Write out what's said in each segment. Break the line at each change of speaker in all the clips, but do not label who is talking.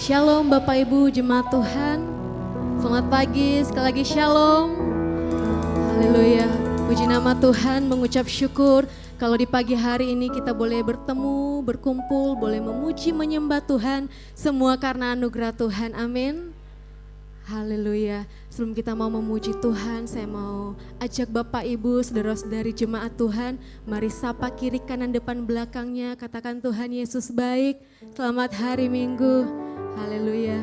Shalom Bapak Ibu Jemaat Tuhan. Selamat pagi, sekali lagi shalom. Haleluya. Puji nama Tuhan, mengucap syukur kalau di pagi hari ini kita boleh bertemu, berkumpul, boleh memuji, menyembah Tuhan. Semua karena anugerah Tuhan, amin. Haleluya. Sebelum kita mau memuji Tuhan, saya mau ajak Bapak Ibu, saudara-saudari jemaat Tuhan, mari sapa kiri kanan depan belakangnya, katakan Tuhan Yesus baik. Selamat hari Minggu. Haleluya.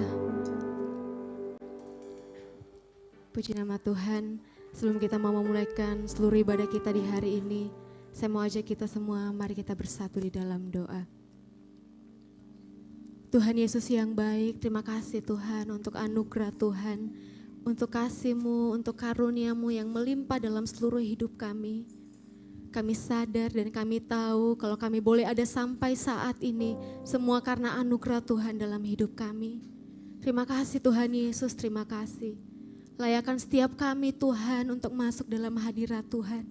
Puji nama Tuhan. Sebelum kita mau memulaikan seluruh ibadah kita di hari ini, saya mau ajak kita semua, mari kita bersatu di dalam doa. Tuhan Yesus yang baik, terima kasih Tuhan untuk anugerah Tuhan, untuk kasih-Mu, untuk karunia-Mu yang melimpah dalam seluruh hidup kami. Kami sadar dan kami tahu kalau kami boleh ada sampai saat ini, semua karena anugerah Tuhan dalam hidup kami. Terima kasih Tuhan Yesus, terima kasih. Layakan setiap kami Tuhan untuk masuk dalam hadirat Tuhan.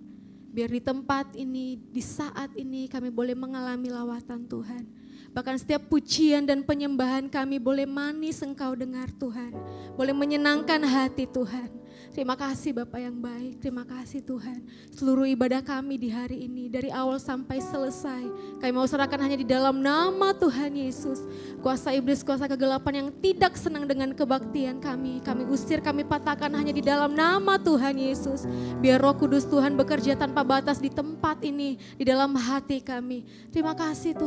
Biar di tempat ini, di saat ini kami boleh mengalami lawatan Tuhan. Bahkan setiap pujian dan penyembahan kami boleh manis Engkau dengar Tuhan. Boleh menyenangkan hati Tuhan. Terima kasih Bapak yang baik, terima kasih Tuhan. Seluruh ibadah kami di hari ini, dari awal sampai selesai, kami mau serahkan hanya di dalam nama Tuhan Yesus. Kuasa iblis, kuasa kegelapan yang tidak senang dengan kebaktian kami usir, kami patahkan hanya di dalam nama Tuhan Yesus. Biar Roh Kudus Tuhan bekerja tanpa batas di tempat ini, di dalam hati kami. Terima kasih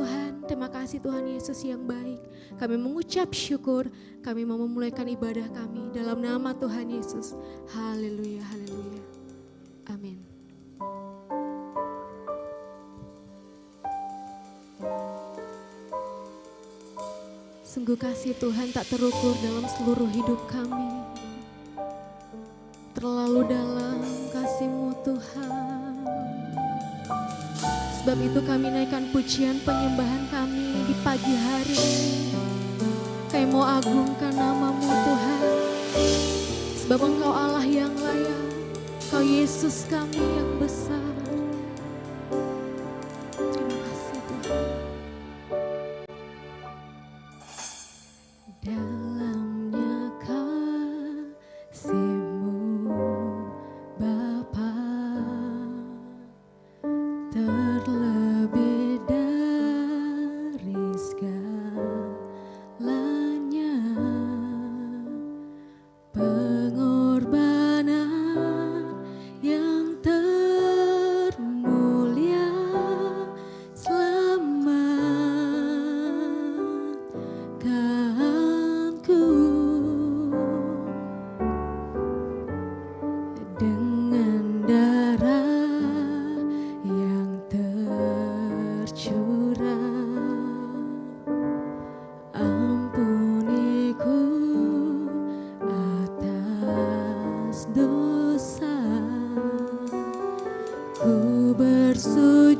Tuhan Yesus yang baik. Kami mengucap syukur, kami mau memulaikan ibadah kami dalam nama Tuhan Yesus. Haleluya, haleluya. Amin. Sungguh kasih Tuhan tak terukur dalam seluruh hidup kami. Terlalu dalam kasih-Mu Tuhan. Sebab itu kami naikkan pujian penyembahan kami di pagi hari ini. Kami mau agungkan nama-Mu Tuhan. Sebab Engkau Allah yang layak, Engkau Yesus kami yang besar. Terima kasih Tuhan. Dalamnya kasih-Mu Bapa, terlebih dari segalanya.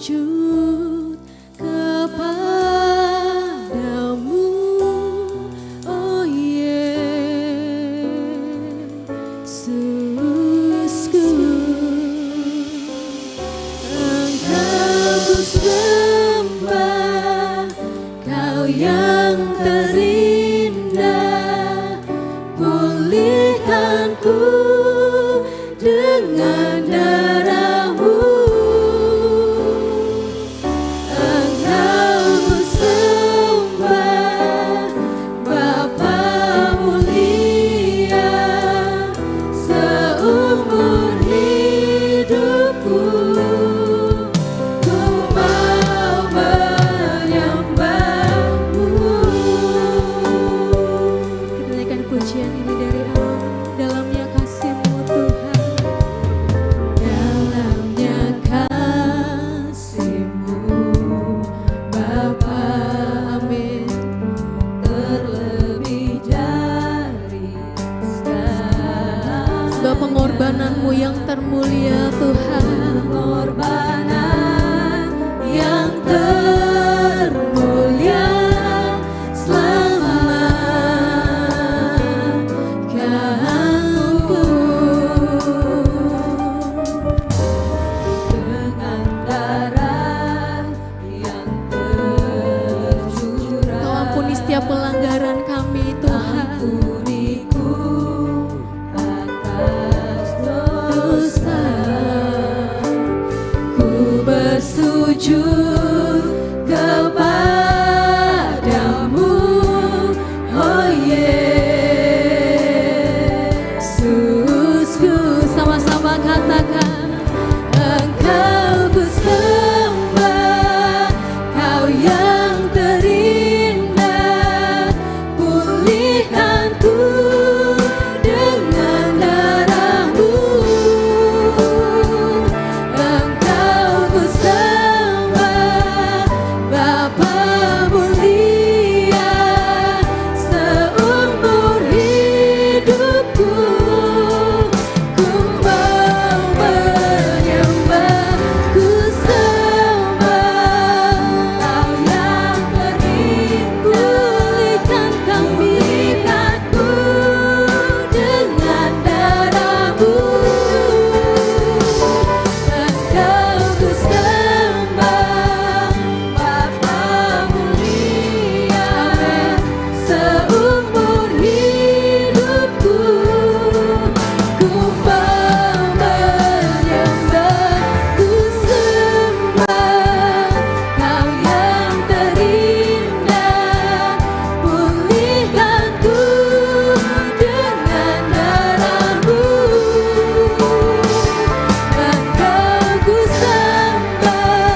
bersujud kepadamu, oh Yesusku. Engkau ku sembah, Kau yang terindah, pulihkanku dengan darah-Mu. Engkau ku sembah, Bapa mulia, seumur hidupku ku mau menyembah-Mu. Kita naikkan pujian ini dari Allah. Dalamnya kasih-Mu Tuhan, dalamnya kasih-Mu Bapa, amin. Terlebih dari segala, sebab pengorbanan-Mu yang termulia Tuhan, pengorbanan yang termulia selamatkanku dengan darah yang tercurah. Kau ampuni setiap pelanggaran kami Tuhan. Ampuniku atas dosa, ku bersujud kepadamu, oh Yesusku. Sama-sama katakan, Engkau ku sembah, Kau yang terindah, pulihkanku dengan darah-Mu. Engkau ku sembah, Bapa mulia, seumur hidupku ku mau menyembah, ku sembah. Kau yang pulihkan kami, pulihkanku dengan darah-Mu. Engkau ku sembah, Bapa mulia, seumur hidupku ku mau menyembah, ku sembah. Kau yang terindah, pulihkanku dengan darah-Mu. Engkau ku sembah,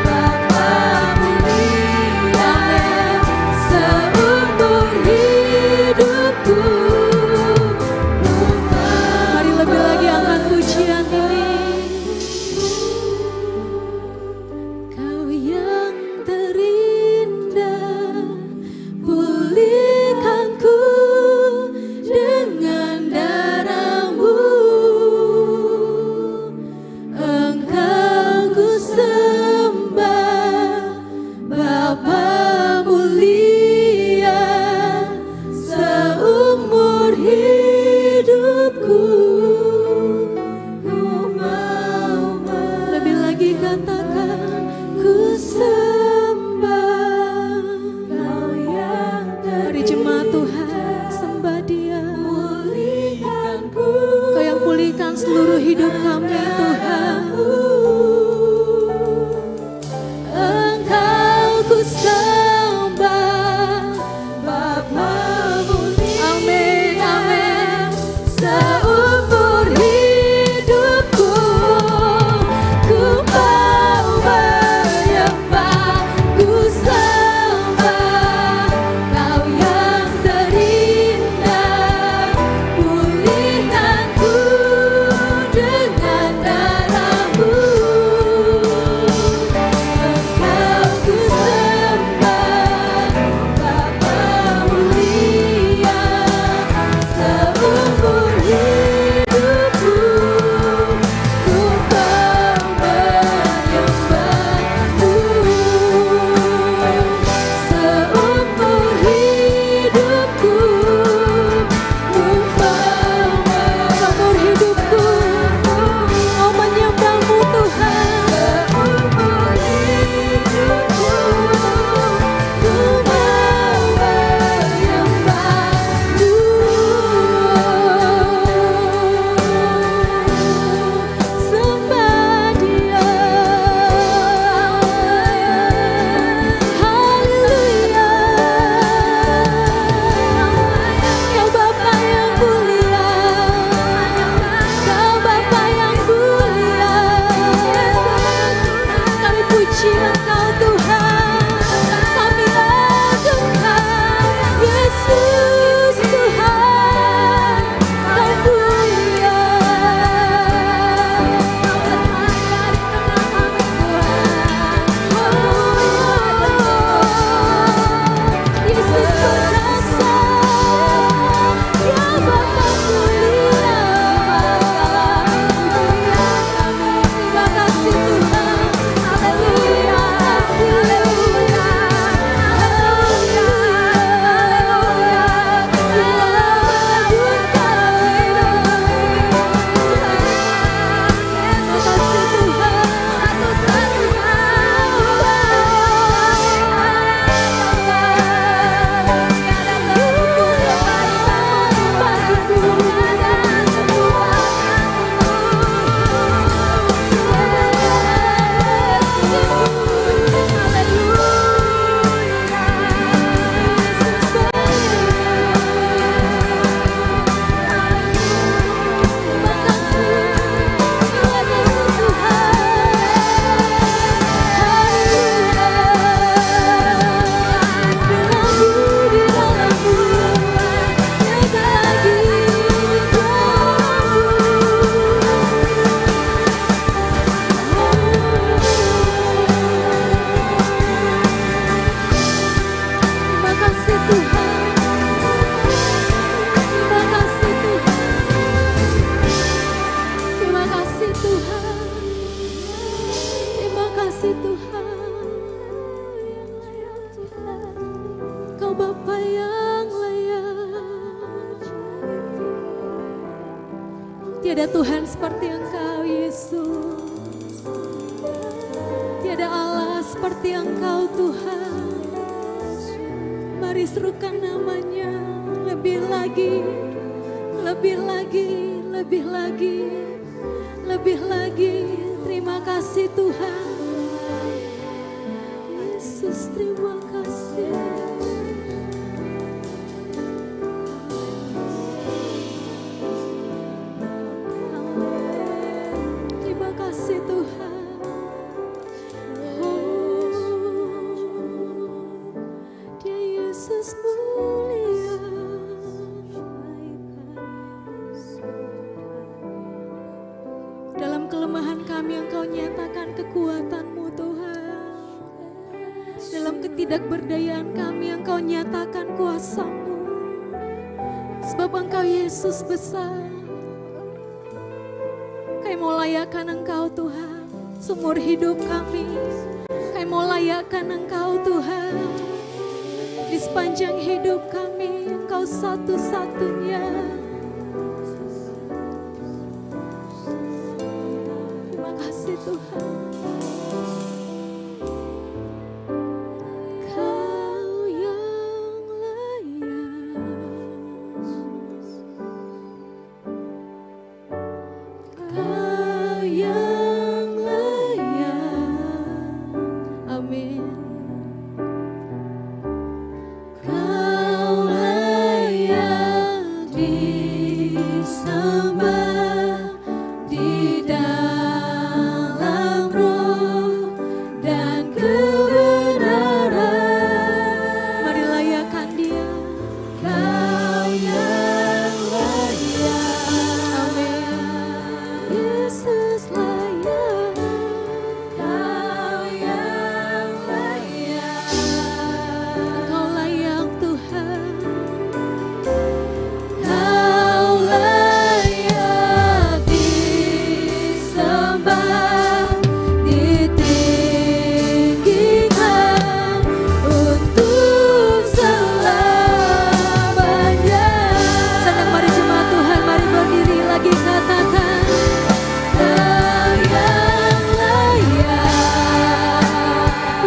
Bapa mulia, seumur hidupku. Mari lebih lagi angkat pujian ini. Kau yang terindah, pulihkanku dengan darah-Mu. Engkau ku sembah, Bapa mulia, seumur hidupku ku mau lebih lagi katakan, ku sembah. Kau yang dari jemaat Tuhan, sembah Dia. Pulihkanku, Kau yang pulihkan seluruh hidup kami Tuhan. Engkau ku sembah, Bapa mulia, amin, amin. Seumur hidupku ku mau menyembah, ku sembah. Kau yang terindah, pulihkanku dengan Tiada Tuhan seperti Engkau, Yesus. Tiada Allah seperti Engkau, Tuhan. Mari serukan namanya lebih lagi, lebih lagi, lebih lagi, lebih lagi. Terima kasih Tuhan. Yesus, terima kasih. Terima kasih Tuhan. Dia Yesus mulia. Dalam kelemahan kami Engkau nyatakan kekuatan-Mu Tuhan. Dalam ketidakberdayaan kami Engkau nyatakan kuasa-Mu. Sebab Engkau Yesus besar. Kami mau layakkan Engkau Tuhan seumur hidup kami. Kami mau layakkan Engkau Tuhan di sepanjang hidup kami. Engkau satu-satunya. Terima kasih Tuhan. Kau yang layak. Kau yang layak. Amin. Kau layak disembah di dalam roh dan kebenaran. Mari layakkan Dia. Kau yang layak. Amin. Yesus layak. Kau yang layak. Engkau layak Tuhan. Kau layak disembah, ditinggikan untuk selamanya. Senang mari jemaat Tuhan, mari berdiri lagi katakan. Kau yang layak,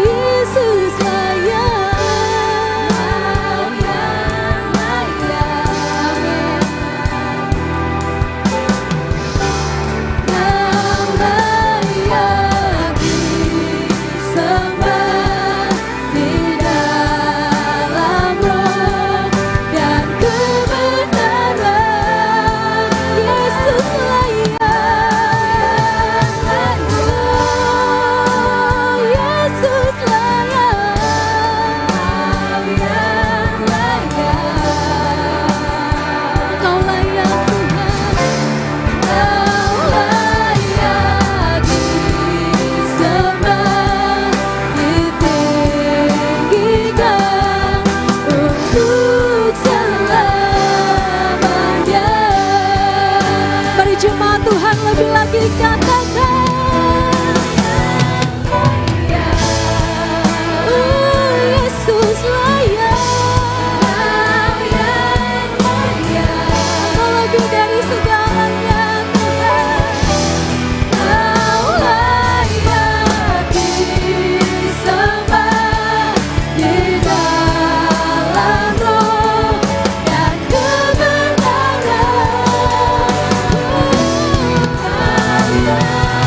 Yesus layak. Kau yang layak. Amin. Kau layak disembah di dalam roh dan kebenaran. Yesus layak. Yesus layak. Kau layak Tuhan. Kau layak disembah, ditinggikan untuk selamanya. Mari jemaat Tuhan lebih lagi katakan. Yesus layak. Kau lebih dari segalanya Tuhan. Kau layak disembah di dalam roh dan kebenaran. Kau layak.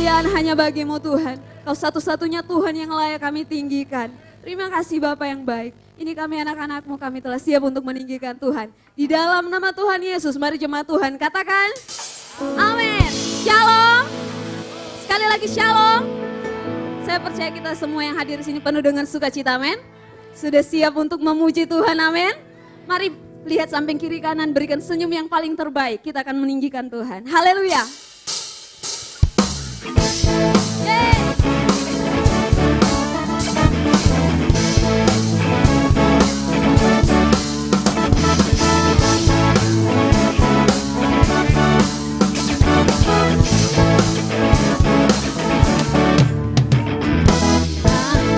kemuliaan hanya bagimu Tuhan. Kau satu-satunya Tuhan yang layak kami tinggikan. Terima kasih Bapa yang baik. Ini kami anak-anakmu, kami telah siap untuk meninggikan Tuhan. Di dalam nama Tuhan Yesus, mari jemaat Tuhan katakan amin. Shalom. Sekali lagi shalom. Saya percaya kita semua yang hadir di sini penuh dengan sukacita, amin. Sudah siap untuk memuji Tuhan, amin. Mari lihat samping kiri kanan, berikan senyum yang paling terbaik. Kita akan meninggikan Tuhan. Haleluya.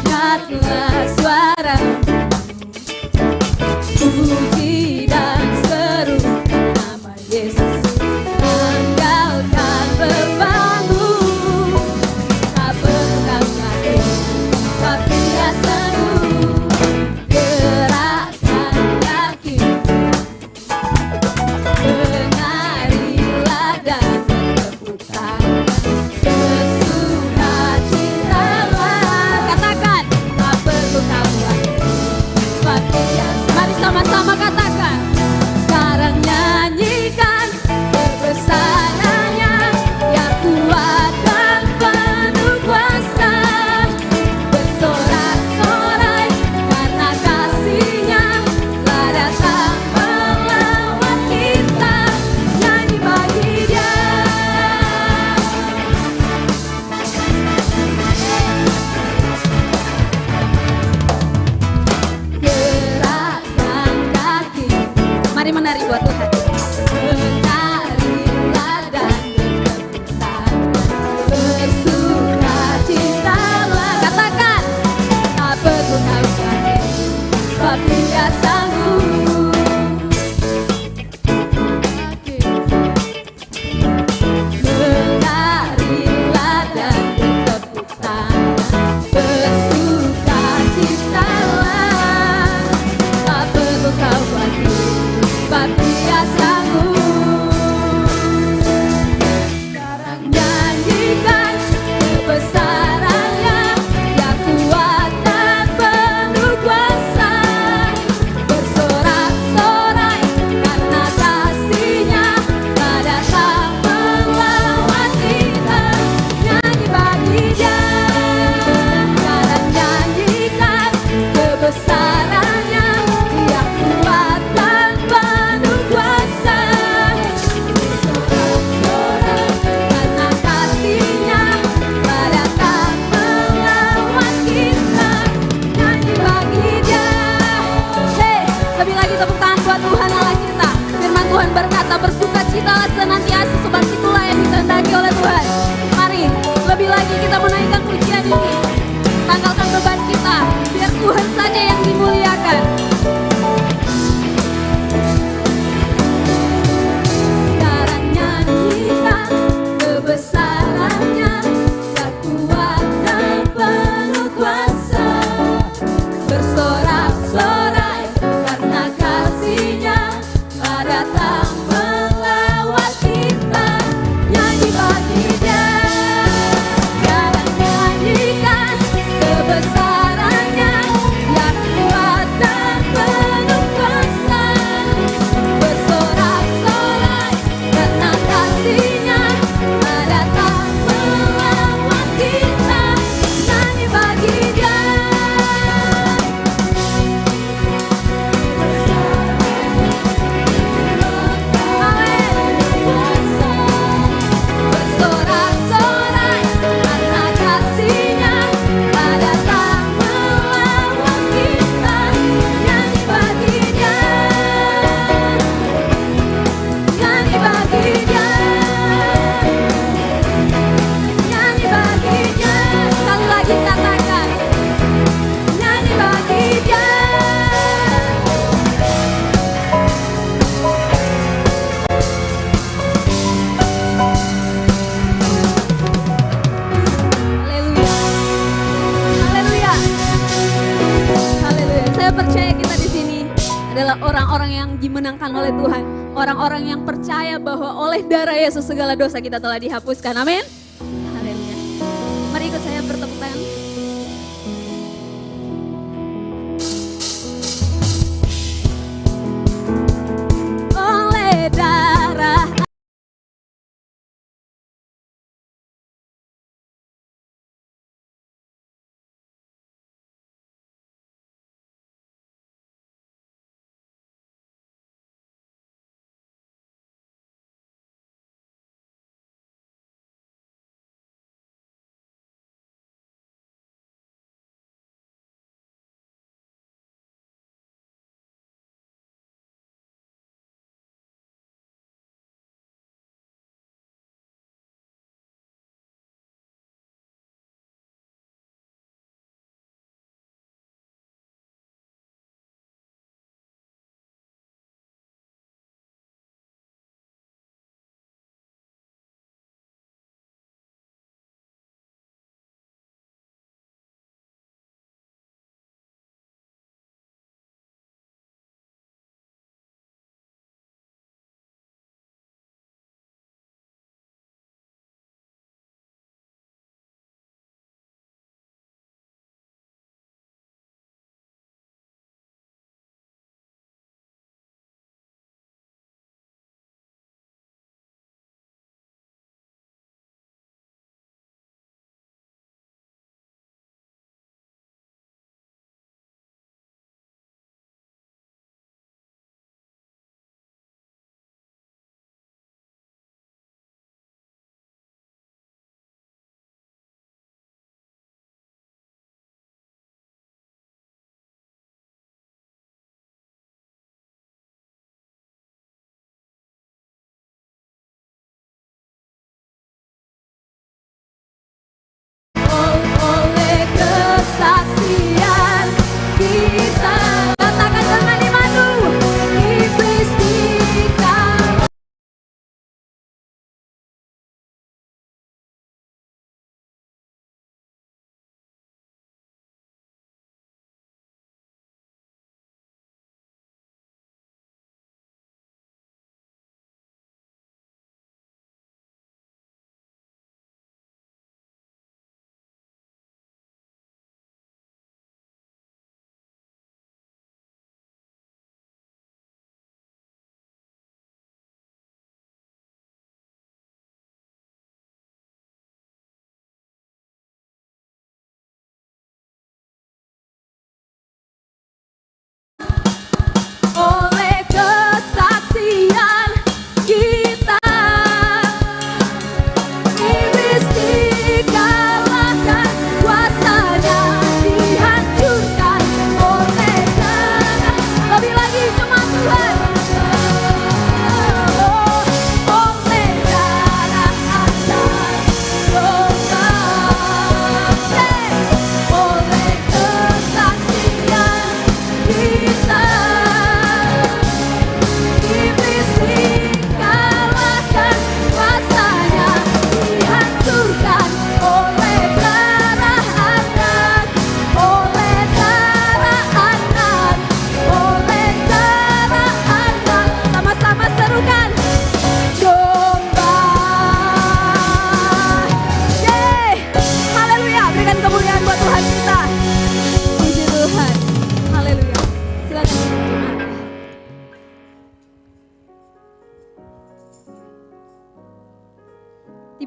Angkatlah suara, puji dan seru nama Yesus. Andalkan bebanmu, tak berkata tapi seru. Gerakkan kaki, menarilah dan bertepuk tangan. Bersukacitalah, katakan tak perlu khawatir. Mari sama-sama katakan. Sekarang nyanyikan kebesarannya yang kuat dan penuh kuasa. Bersorak-sorai karena kasih-Nya telah datang melawat kita. Nyanyi bagi Dia. Gerakkan kaki, mari menari buat Tuhan. Menarilah dan bertepuk tangan. Bersukacitalah, katakan tak perlu khawatir, sebab Dia sanggup. Menarilah dan bertepuk tangan. Bersukacitalah, tak perlu khawatir, sebab Dia sanggup. Sekarang nyanyikan kebesarannya yang kuat dan penuh kuasa. Bersorak-sorai karena kasih-Nya telah datang melawat kita. Nyanyi bagi Dia. Sekarang nyanyikan kebesarannya yang kuat dan penuh kuasa. Bersorak-sorai karena kasih-Nya telah datang melawat kita. Nyanyi bagi Dia. Hei, lebih lagi tepuk tangan buat Tuhan Allah kita. Firman Tuhan berkata, bersukacitalah senantiasa sebab itulah yang dikehendaki oleh Tuhan. Mari, lebih lagi kita menaikkan pujian ini. Tanggalkan beban kita, biar Tuhan saja yang dimuliakan. Sekarang nyanyikan kebesarannya yang kuat dan penuh kuasa. Bersorak-sorai karena kasih-Nya telah datang melawat kita. Nyanyi bagi Dia. Sekarang nyanyikan kebesarannya yang kuat dan penuh kuasa. Bersorak-sorai karena kasih-Nya telah datang melawat kita. Nyanyi bagi Dia. Bersorak-sorai karena kasih-Nya telah datang melawat kita. Nyanyi bagi Dia. Nyanyi bagi Dia. Nyanyi bagi Dia. Sekali lagi katakan. Nyanyi bagi Dia. Haleluya. Haleluya. Haleluya. Saya percaya kita di sini adalah orang-orang yang dimenangkan oleh Tuhan. Orang-orang yang percaya bahwa oleh darah Yesus segala dosa kita telah dihapuskan. Amin. Haleluya.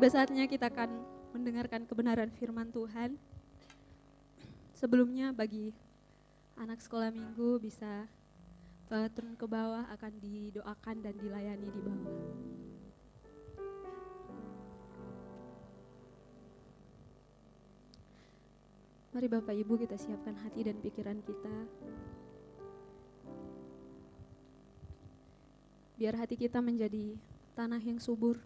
tiba saatnya kita akan mendengarkan kebenaran firman Tuhan. Sebelumnya bagi anak sekolah minggu bisa turun ke bawah, akan didoakan dan dilayani di bawah. Mari Bapak Ibu kita siapkan hati dan pikiran kita. Biar hati kita menjadi tanah yang subur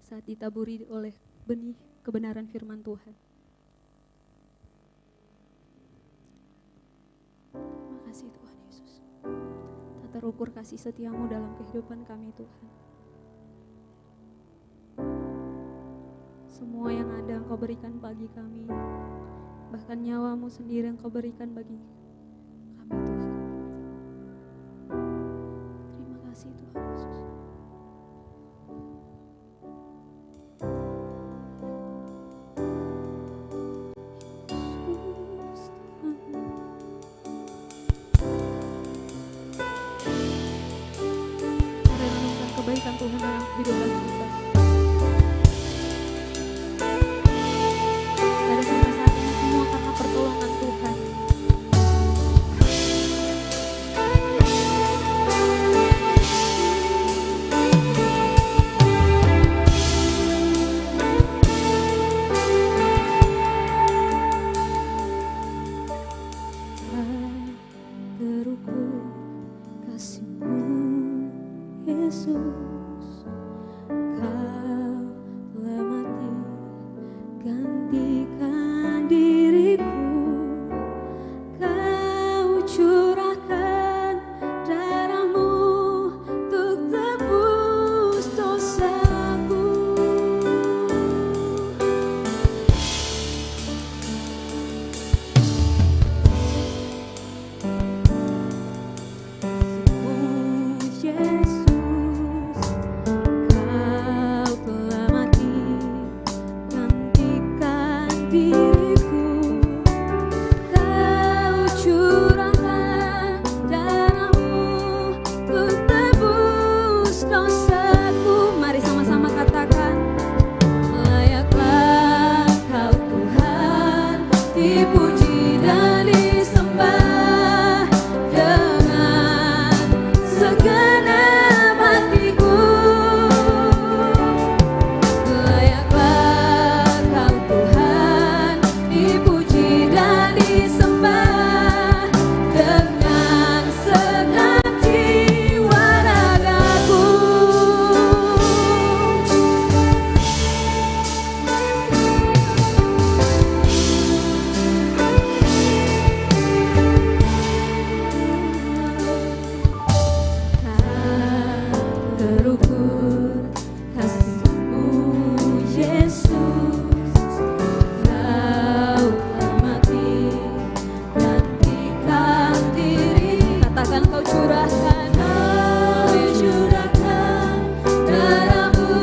saat ditaburi oleh benih kebenaran firman Tuhan. Terima kasih Tuhan Yesus. Tak terukur kasih setiamu dalam kehidupan kami Tuhan. Semua yang ada Engkau berikan bagi kami, bahkan nyawamu sendiri Engkau berikan bagi kami Tuhan. Terima kasih Tuhan Yesus. Mari renungkan kebaikan Tuhan dalam kehidupan kita. Dari sampai saat ini semua karena pertolongan Tuhan. Terukur kasih-Mu Yesus, Kau telah mati gantikan diriku, Kau curahkan darah-Mu untuk tebus dosaku. Yesus, Kau telah mati gantikan diriku, Kau curahkan darah-Mu untuk tebus dosaku. Mari sama-sama katakan, layaklah Kau Tuhan, dipuji dan disembah dengan segenap hatiku. Layaklah Kau Tuhan, dipuji dan disembah dengan segenap jiwa ragaku. Terukur kasih-Mu Yesus, Kau telah mati gantikan diri. Katakan Kau curahkan darah-Mu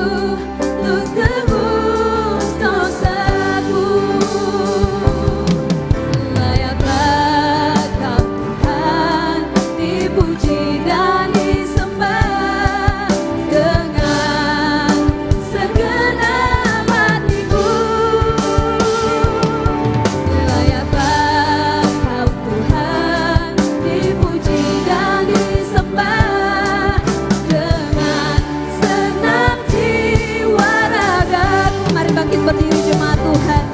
untuk tebus dosaku. Layaklah Kau Tuhan, dipuji dan disembah dengan segenap hatiku. Layaklah Kau Tuhan, dipuji dan disembah dengan segenap jiwa ragaku. Mari bangkit berdiri jemaat Tuhan.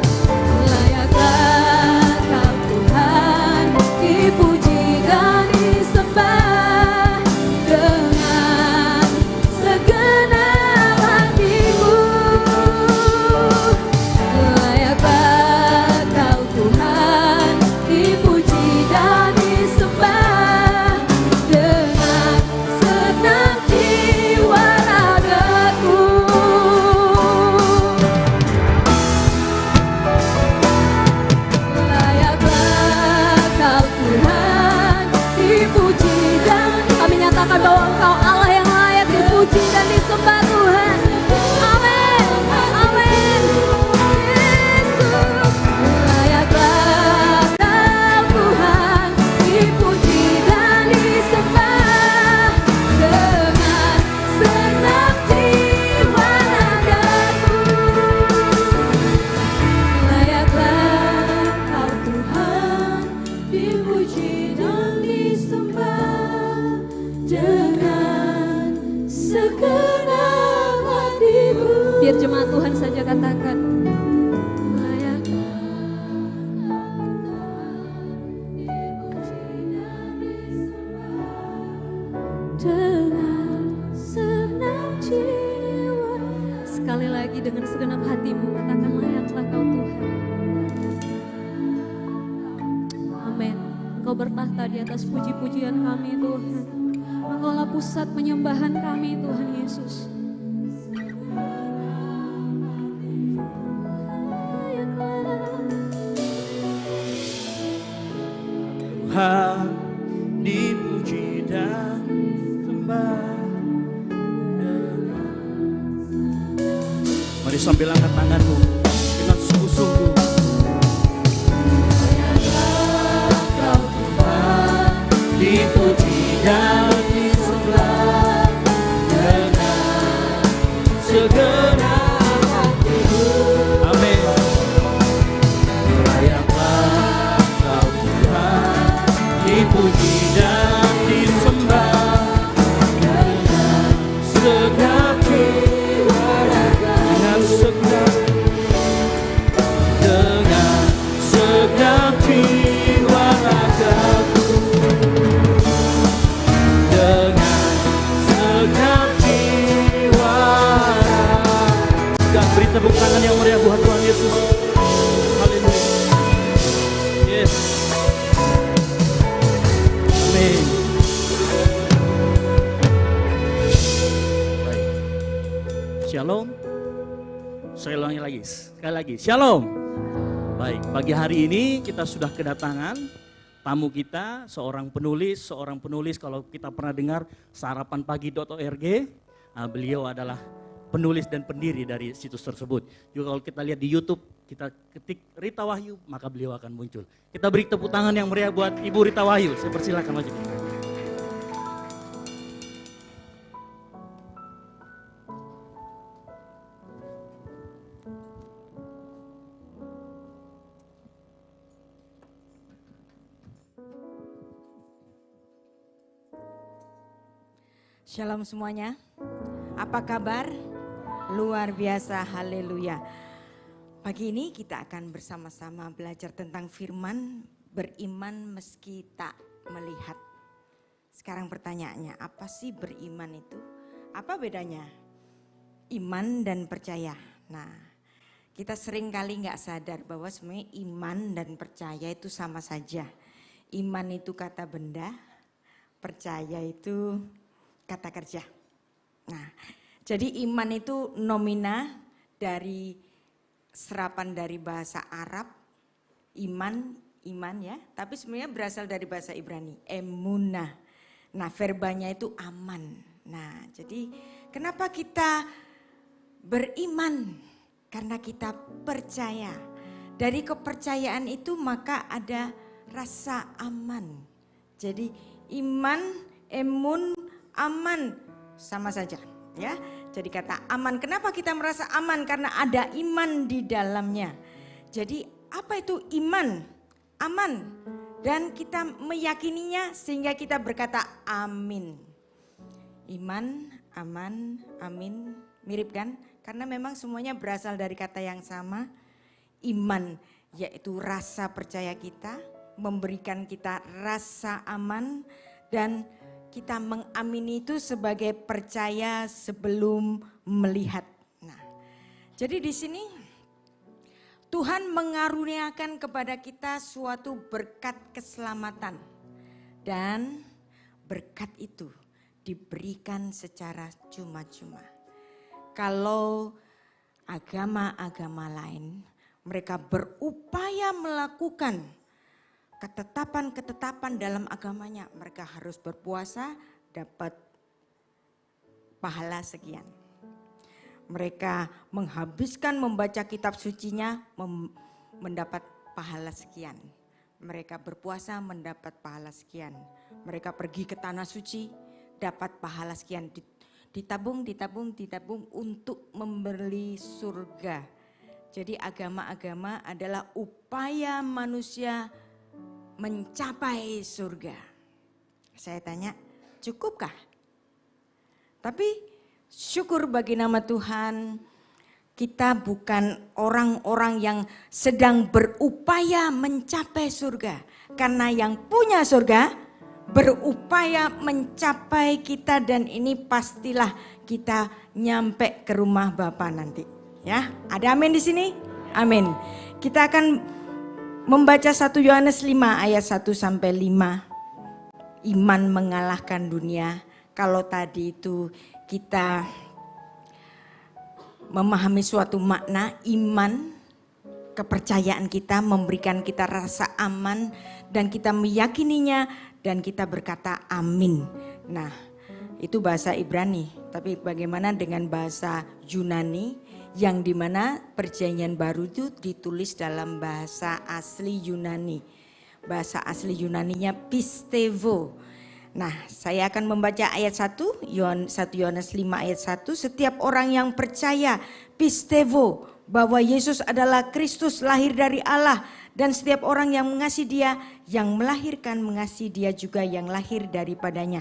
Layaklah Kau Tuhan, dipuji dan disembah dengan segenap hatiku. Layaklah Kau Tuhan, dipuji dan disembah dengan segenap jiwa ragaku. Layaklah Kau Tuhan, dipuji dan kami nyatakan bahwa Engkau Allah yang layak dipuji dan disembah Tuhan. Amin, amin. Yesus, layaklah Kau Tuhan, dipuji dan disembah dengan segenap jiwa ragaku. nama Tuhan saja katakan. Layak. Dengan senang jiwa. Sekali lagi dengan segenap hatimu katakan layaklah kau Tuhan. Amin. Engkau bertahta di atas puji-pujian kami Tuhan. Engkaulah pusat penyembahan kami Tuhan Yesus.
Tuhan dipuji dan sembah. Mari sambil angkat tanganmu dengan sungguh-sungguh. Kau Tuhan dipuji dan disembah dengan segenap hatiku. Amin. Layaklah kau Tuhan dipuji dan disembah dengan segenap jiwa raga, dengan segenap jiwa ragaku, dengan segenap jiwa raga. Beri tepuk tangan yang meriah buat Tuhan Yesus. Haleluya. Yes. Amin. Baik. Shalom. Saya ulangi lagi, sekali lagi. Shalom. Baik, pagi hari ini kita sudah kedatangan tamu kita, seorang penulis kalau kita pernah dengar sarapanpagi.org. Beliau adalah penulis dan pendiri dari situs tersebut. Juga kalau kita lihat di YouTube, kita ketik Rita Wahyu, maka beliau akan muncul. Kita beri tepuk tangan yang meriah buat Ibu Rita Wahyu. Saya persilakan maju.
Shalom semuanya, apa kabar? Luar biasa, haleluya. Pagi ini kita akan bersama-sama belajar tentang firman, beriman meski tak melihat. Sekarang pertanyaannya, apa sih beriman itu? Apa bedanya iman dan percaya? Nah, kita sering kali gak sadar bahwa sebenarnya iman dan percaya itu sama saja. Iman itu kata benda, percaya itu kata kerja. Nah, jadi iman itu nomina dari serapan dari bahasa Arab, iman ya, tapi sebenarnya berasal dari bahasa Ibrani, emunah. Nah, verbanya itu aman. Nah, jadi kenapa kita beriman? Karena kita percaya. Dari kepercayaan itu maka ada rasa aman. Jadi iman, emun, aman sama saja ya. Jadi kata aman, kenapa kita merasa aman? Karena ada iman di dalamnya. Jadi apa itu iman? Aman. Dan kita meyakininya sehingga kita berkata amin. Iman, aman, amin, mirip kan? Karena memang semuanya berasal dari kata yang sama. Iman yaitu rasa percaya kita, memberikan kita rasa aman, dan kita mengamini itu sebagai percaya sebelum melihat. Nah, jadi di sini Tuhan mengaruniakan kepada kita suatu berkat keselamatan. Dan berkat itu diberikan secara cuma-cuma. Kalau agama-agama lain, mereka berupaya melakukan ketetapan-ketetapan dalam agamanya. Mereka harus berpuasa, dapat pahala sekian. Mereka menghabiskan membaca kitab sucinya, mendapat pahala sekian. Mereka berpuasa, mendapat pahala sekian. Mereka pergi ke tanah suci, dapat pahala sekian. Ditabung untuk membeli surga. Jadi agama-agama adalah upaya manusia mencapai surga. Saya tanya, cukupkah? Tapi syukur bagi nama Tuhan, kita bukan orang-orang yang sedang berupaya mencapai surga. Karena yang punya surga berupaya mencapai kita, dan ini pastilah kita nyampe ke rumah Bapa nanti. Ya, ada amin di sini? Amin. Kita akan membaca 1 Yohanes 5 ayat 1 sampai 5. Iman mengalahkan dunia. Kalau tadi itu kita memahami suatu makna, iman, kepercayaan kita memberikan kita rasa aman dan kita meyakininya dan kita berkata amin. Nah, itu bahasa Ibrani. Tapi bagaimana dengan bahasa Yunani yang dimana perjanjian baru itu ditulis dalam bahasa asli Yunani. Bahasa asli Yunaninya pistevo. Nah, saya akan membaca ayat 1 Yohanes 5 ayat 1. Setiap orang yang percaya pistevo bahwa Yesus adalah Kristus lahir dari Allah, dan setiap orang yang mengasihi Dia, yang melahirkan mengasihi Dia juga yang lahir daripadanya.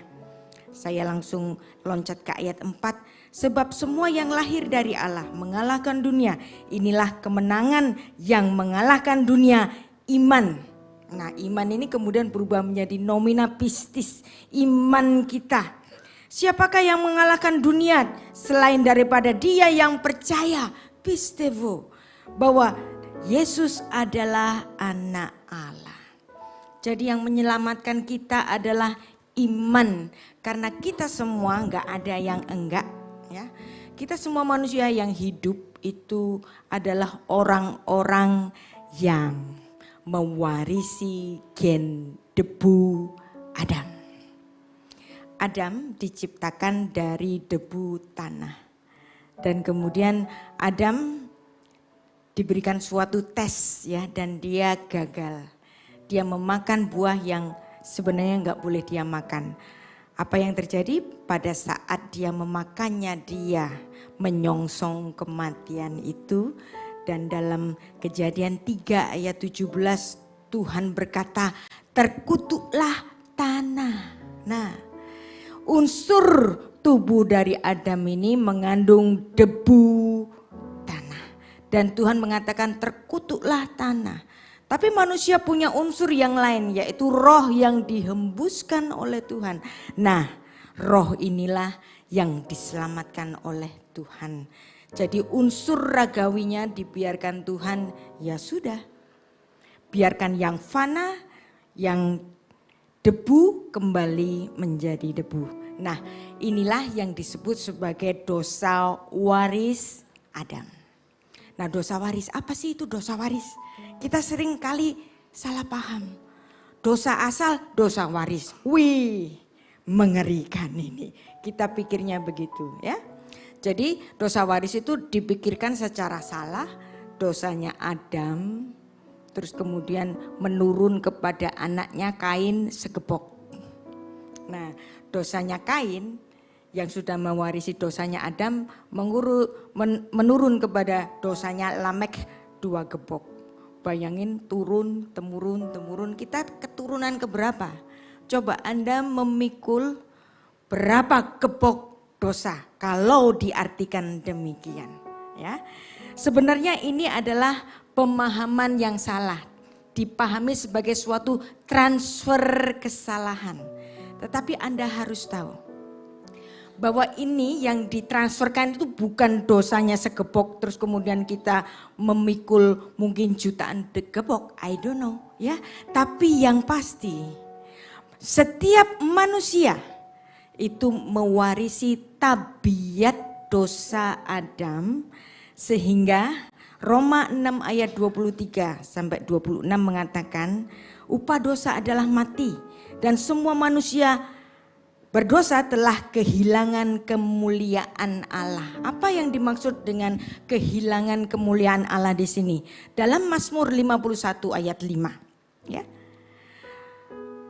Saya langsung loncat ke ayat 4. Sebab semua yang lahir dari Allah mengalahkan dunia. Inilah kemenangan yang mengalahkan dunia, iman. Nah, iman ini kemudian berubah menjadi nomina pistis, iman kita. Siapakah yang mengalahkan dunia selain daripada dia yang percaya, pistevo, bahwa Yesus adalah anak Allah. Jadi yang menyelamatkan kita adalah iman, karena kita semua enggak ada yang enggak, ya. Kita semua manusia yang hidup itu adalah orang-orang yang mewarisi gen debu Adam. Adam diciptakan dari debu tanah. Dan kemudian Adam diberikan suatu tes, ya, dan dia gagal. Dia memakan buah yang sebenarnya enggak boleh dia makan. Apa yang terjadi? Pada saat dia memakannya, dia menyongsong kematian itu. Dan dalam Kejadian 3 ayat 17 Tuhan berkata, terkutuklah tanah. Nah, unsur tubuh dari Adam ini mengandung debu tanah. Dan Tuhan mengatakan terkutuklah tanah. Tapi manusia punya unsur yang lain, yaitu roh yang dihembuskan oleh Tuhan. Nah, roh inilah yang diselamatkan oleh Tuhan. Jadi unsur ragawinya dibiarkan Tuhan, ya sudah. Biarkan yang fana, yang debu kembali menjadi debu. Nah, inilah yang disebut sebagai dosa waris Adam. Nah, dosa waris, apa sih itu dosa waris? Kita sering kali salah paham. Dosa asal, dosa waris. Wih, mengerikan ini. Kita pikirnya begitu, ya. Jadi dosa waris itu dipikirkan secara salah, dosanya Adam, terus kemudian menurun kepada anaknya Kain segepok. Nah, dosanya Kain yang sudah mewarisi dosanya Adam menurun kepada dosanya Lamek 2 gepok. Bayangin turun, temurun, kita keturunan keberapa? Coba Anda memikul berapa gepok dosa kalau diartikan demikian, ya. Sebenarnya ini adalah pemahaman yang salah, dipahami sebagai suatu transfer kesalahan. Tetapi Anda harus tahu bahwa ini yang ditransferkan itu bukan dosanya segepok terus kemudian kita memikul mungkin jutaan gepok, I don't know, ya. Tapi yang pasti setiap manusia itu mewarisi tabiat dosa Adam, sehingga Roma 6 ayat 23 sampai 26 mengatakan upah dosa adalah mati dan semua manusia berdosa telah kehilangan kemuliaan Allah. Apa yang dimaksud dengan kehilangan kemuliaan Allah di sini? Dalam Mazmur 51 ayat 5, ya.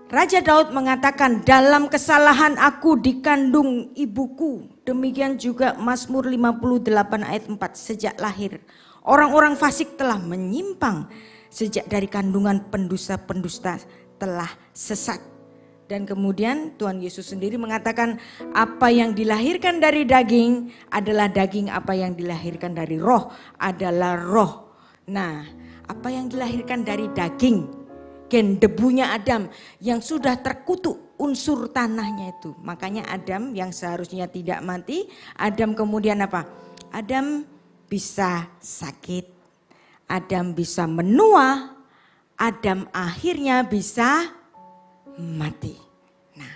Raja Daud mengatakan, dalam kesalahan aku dikandung ibuku. Demikian juga Mazmur 58 ayat 4, sejak lahir orang-orang fasik telah menyimpang, sejak dari kandungan pendusta-pendusta telah sesat. Dan kemudian Tuhan Yesus sendiri mengatakan apa yang dilahirkan dari daging adalah daging, apa yang dilahirkan dari roh adalah roh. Nah, apa yang dilahirkan dari daging, gen debunya Adam yang sudah terkutuk unsur tanahnya itu. Makanya Adam yang seharusnya tidak mati, Adam kemudian apa? Adam bisa sakit, Adam bisa menua, Adam akhirnya bisa mati. Nah,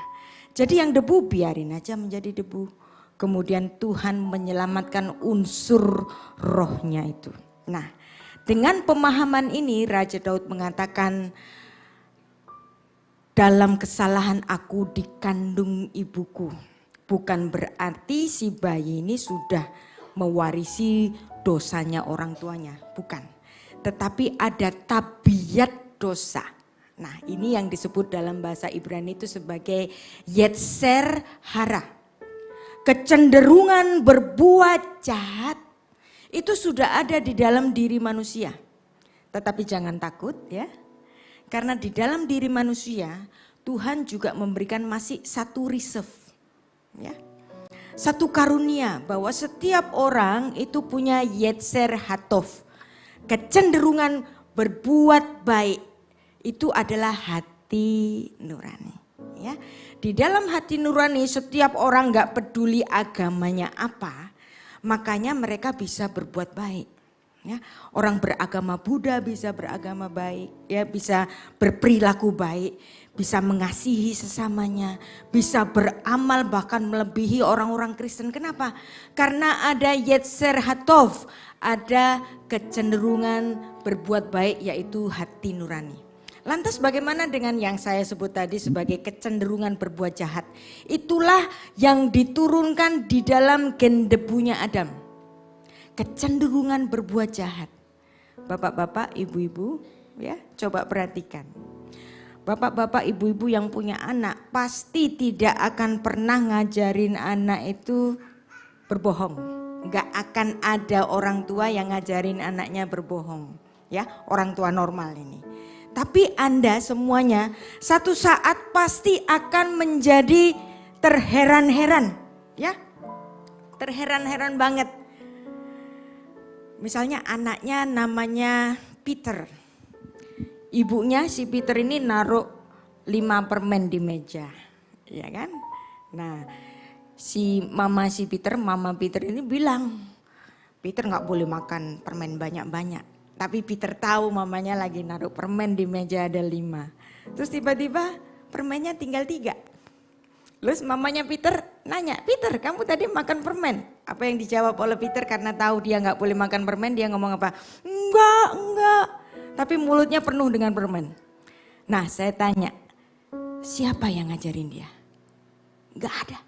jadi yang debu biarin aja menjadi debu. Kemudian Tuhan menyelamatkan unsur rohnya itu. Nah, dengan pemahaman ini Raja Daud mengatakan, dalam kesalahan aku dikandung ibuku. Bukan berarti si bayi ini sudah mewarisi dosanya orang tuanya, bukan. Tetapi ada tabiat dosa. Nah, ini yang disebut dalam bahasa Ibrani itu sebagai yetser hara. Kecenderungan berbuat jahat itu sudah ada di dalam diri manusia. Tetapi jangan takut ya. Karena di dalam diri manusia Tuhan juga memberikan masih satu reserve. Ya. Satu karunia bahwa setiap orang itu punya yetser hatov. Kecenderungan berbuat baik. Itu adalah hati nurani. Ya, di dalam hati nurani setiap orang gak peduli agamanya apa, makanya mereka bisa berbuat baik. Ya, orang beragama Buddha bisa beragama baik, ya bisa berperilaku baik, bisa mengasihi sesamanya, bisa beramal bahkan melebihi orang-orang Kristen. Kenapa? Karena ada yetser hatov, ada kecenderungan berbuat baik yaitu hati nurani. Lantas bagaimana dengan yang saya sebut tadi sebagai kecenderungan berbuat jahat? Itulah yang diturunkan di dalam gen debunya Adam. Kecenderungan berbuat jahat. Bapak-bapak, ibu-ibu ya coba perhatikan. Bapak-bapak, ibu-ibu yang punya anak pasti tidak akan pernah ngajarin anak itu berbohong. Enggak akan ada orang tua yang ngajarin anaknya berbohong. Ya, orang tua normal ini. Tapi Anda semuanya satu saat pasti akan menjadi terheran-heran, ya. Terheran-heran banget. Misalnya anaknya namanya Peter. Ibunya si Peter ini naruh 5 permen di meja, ya kan? Nah, mama Peter ini bilang, Peter nggak boleh makan permen banyak-banyak. Tapi Peter tahu mamanya lagi naruh permen di meja ada 5. Terus tiba-tiba permennya tinggal 3. Terus mamanya Peter nanya, Peter kamu tadi makan permen? Apa yang dijawab oleh Peter karena tahu dia gak boleh makan permen, dia ngomong apa? Enggak. Tapi mulutnya penuh dengan permen. Nah saya tanya, siapa yang ngajarin dia? Gak ada.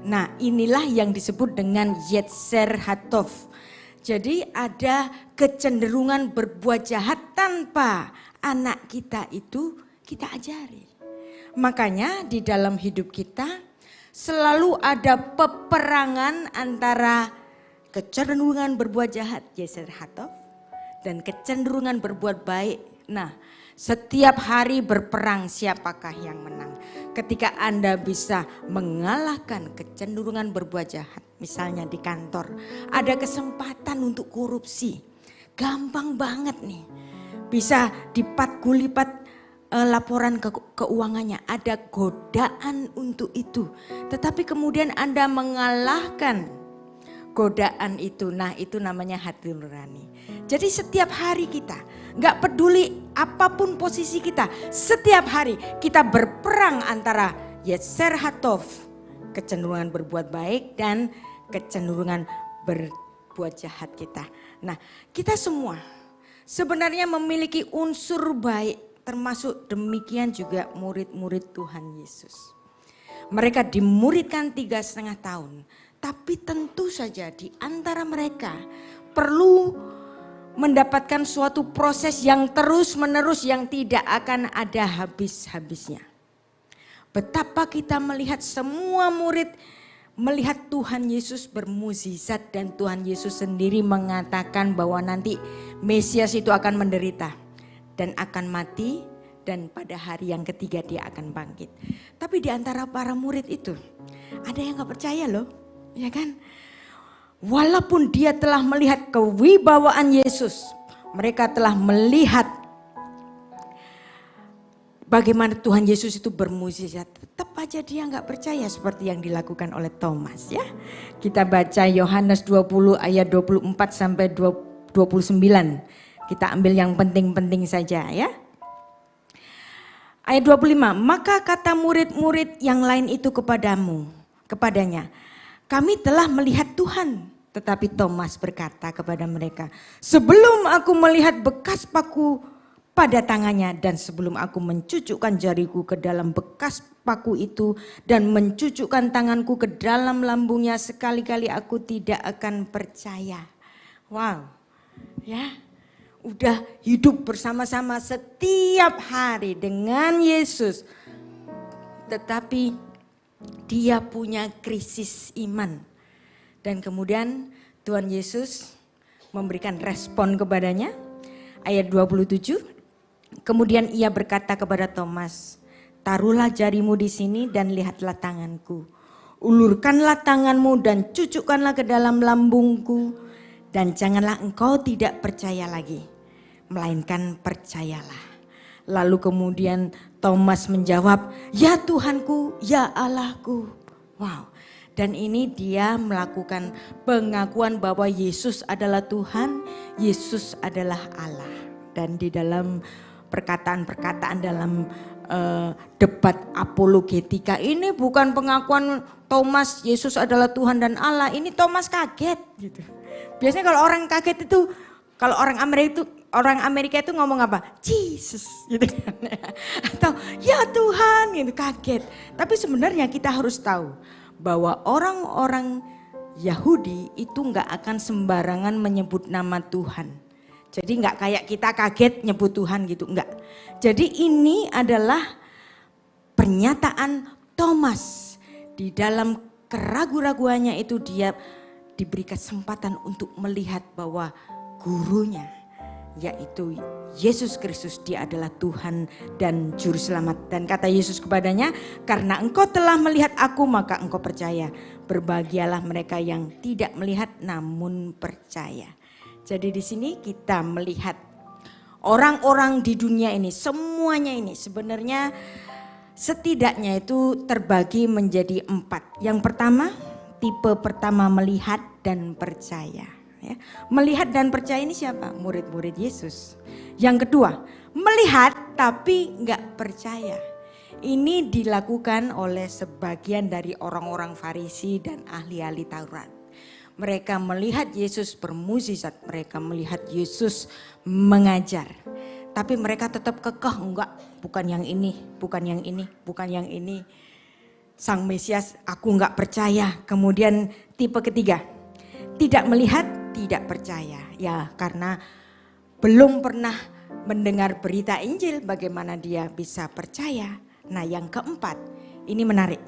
Nah inilah yang disebut dengan yetser hatov. Jadi ada kecenderungan berbuat jahat tanpa anak kita itu kita ajari. Makanya di dalam hidup kita selalu ada peperangan antara kecenderungan berbuat jahat, yetser hatov, dan kecenderungan berbuat baik. Nah, setiap hari berperang siapakah yang menang. Ketika Anda bisa mengalahkan kecenderungan berbuat jahat. Misalnya di kantor ada kesempatan untuk korupsi. Gampang banget nih. Bisa lipat laporan keuangannya. Ada godaan untuk itu. Tetapi kemudian Anda mengalahkan godaan itu. Nah itu namanya hati nurani. Jadi setiap hari kita gak peduli apapun posisi kita. Setiap hari kita berperang antara yetser hatov, kecenderungan berbuat baik dan kecenderungan berbuat jahat kita. Nah kita semua sebenarnya memiliki unsur baik, termasuk demikian juga murid-murid Tuhan Yesus. Mereka dimuridkan 3,5 tahun, tapi tentu saja di antara mereka perlu mendapatkan suatu proses yang terus menerus yang tidak akan ada habis-habisnya. Betapa kita melihat semua murid melihat Tuhan Yesus bermukjizat dan Tuhan Yesus sendiri mengatakan bahwa nanti Mesias itu akan menderita dan akan mati dan pada hari yang ketiga dia akan bangkit. Tapi di antara para murid itu ada yang gak percaya loh, ya kan? Walaupun dia telah melihat kewibawaan Yesus, mereka telah melihat bagaimana Tuhan Yesus itu bermukjizat, tetap aja dia nggak percaya seperti yang dilakukan oleh Thomas ya. Kita baca Yohanes 20 ayat 24 sampai 29. Kita ambil yang penting-penting saja ya. Ayat 25, maka kata murid-murid yang lain itu kepadanya, kami telah melihat Tuhan. Tetapi Thomas berkata kepada mereka, sebelum aku melihat bekas paku pada tangannya dan sebelum aku mencucukkan jariku ke dalam bekas paku itu dan mencucukkan tanganku ke dalam lambungnya, sekali-kali aku tidak akan percaya. Wow, ya, udah hidup bersama-sama setiap hari dengan Yesus, tetapi dia punya krisis iman. Dan kemudian Tuhan Yesus memberikan respon kepadanya. Ayat 27, kemudian ia berkata kepada Thomas, taruhlah jarimu di sini dan lihatlah tanganku. Ulurkanlah tanganmu dan cucukkanlah ke dalam lambungku. Dan janganlah engkau tidak percaya lagi, melainkan percayalah. Lalu kemudian Thomas menjawab, ya Tuhanku, ya Allahku. Wow. Dan ini dia melakukan pengakuan bahwa Yesus adalah Tuhan, Yesus adalah Allah. Dan di dalam perkataan-perkataan dalam debat apologetika ini bukan pengakuan Thomas Yesus adalah Tuhan dan Allah. Ini Thomas kaget gitu. Biasanya kalau orang kaget itu, kalau orang Amerika itu ngomong apa? Jesus gitu kan. Atau ya Tuhan gitu, kaget. Tapi sebenarnya kita harus tahu bahwa orang-orang Yahudi itu nggak akan sembarangan menyebut nama Tuhan. Jadi nggak kayak kita kaget nyebut Tuhan gitu, enggak. Jadi ini adalah pernyataan Thomas. Di dalam keraguan-raguannya itu dia diberi kesempatan untuk melihat bahwa gurunya, yaitu Yesus Kristus, dia adalah Tuhan dan Juru Selamat. Dan kata Yesus kepadanya, karena engkau telah melihat aku maka engkau percaya. Berbahagialah mereka yang tidak melihat namun percaya. Jadi di sini kita melihat orang-orang di dunia ini, semuanya ini sebenarnya setidaknya itu terbagi menjadi 4. Yang pertama, tipe pertama melihat dan percaya. Ya. Melihat dan percaya ini siapa? Murid-murid Yesus. Yang kedua, melihat tapi enggak percaya. Ini dilakukan oleh sebagian dari orang-orang Farisi dan ahli-ahli Taurat. Mereka melihat Yesus bermukjizat, mereka melihat Yesus mengajar. Tapi mereka tetap kekeh, enggak, bukan yang ini, bukan yang ini, bukan yang ini. Sang Mesias aku enggak percaya. Kemudian tipe ketiga, tidak melihat, tidak percaya. Ya karena belum pernah mendengar berita Injil, bagaimana dia bisa percaya. Nah yang keempat, ini menarik.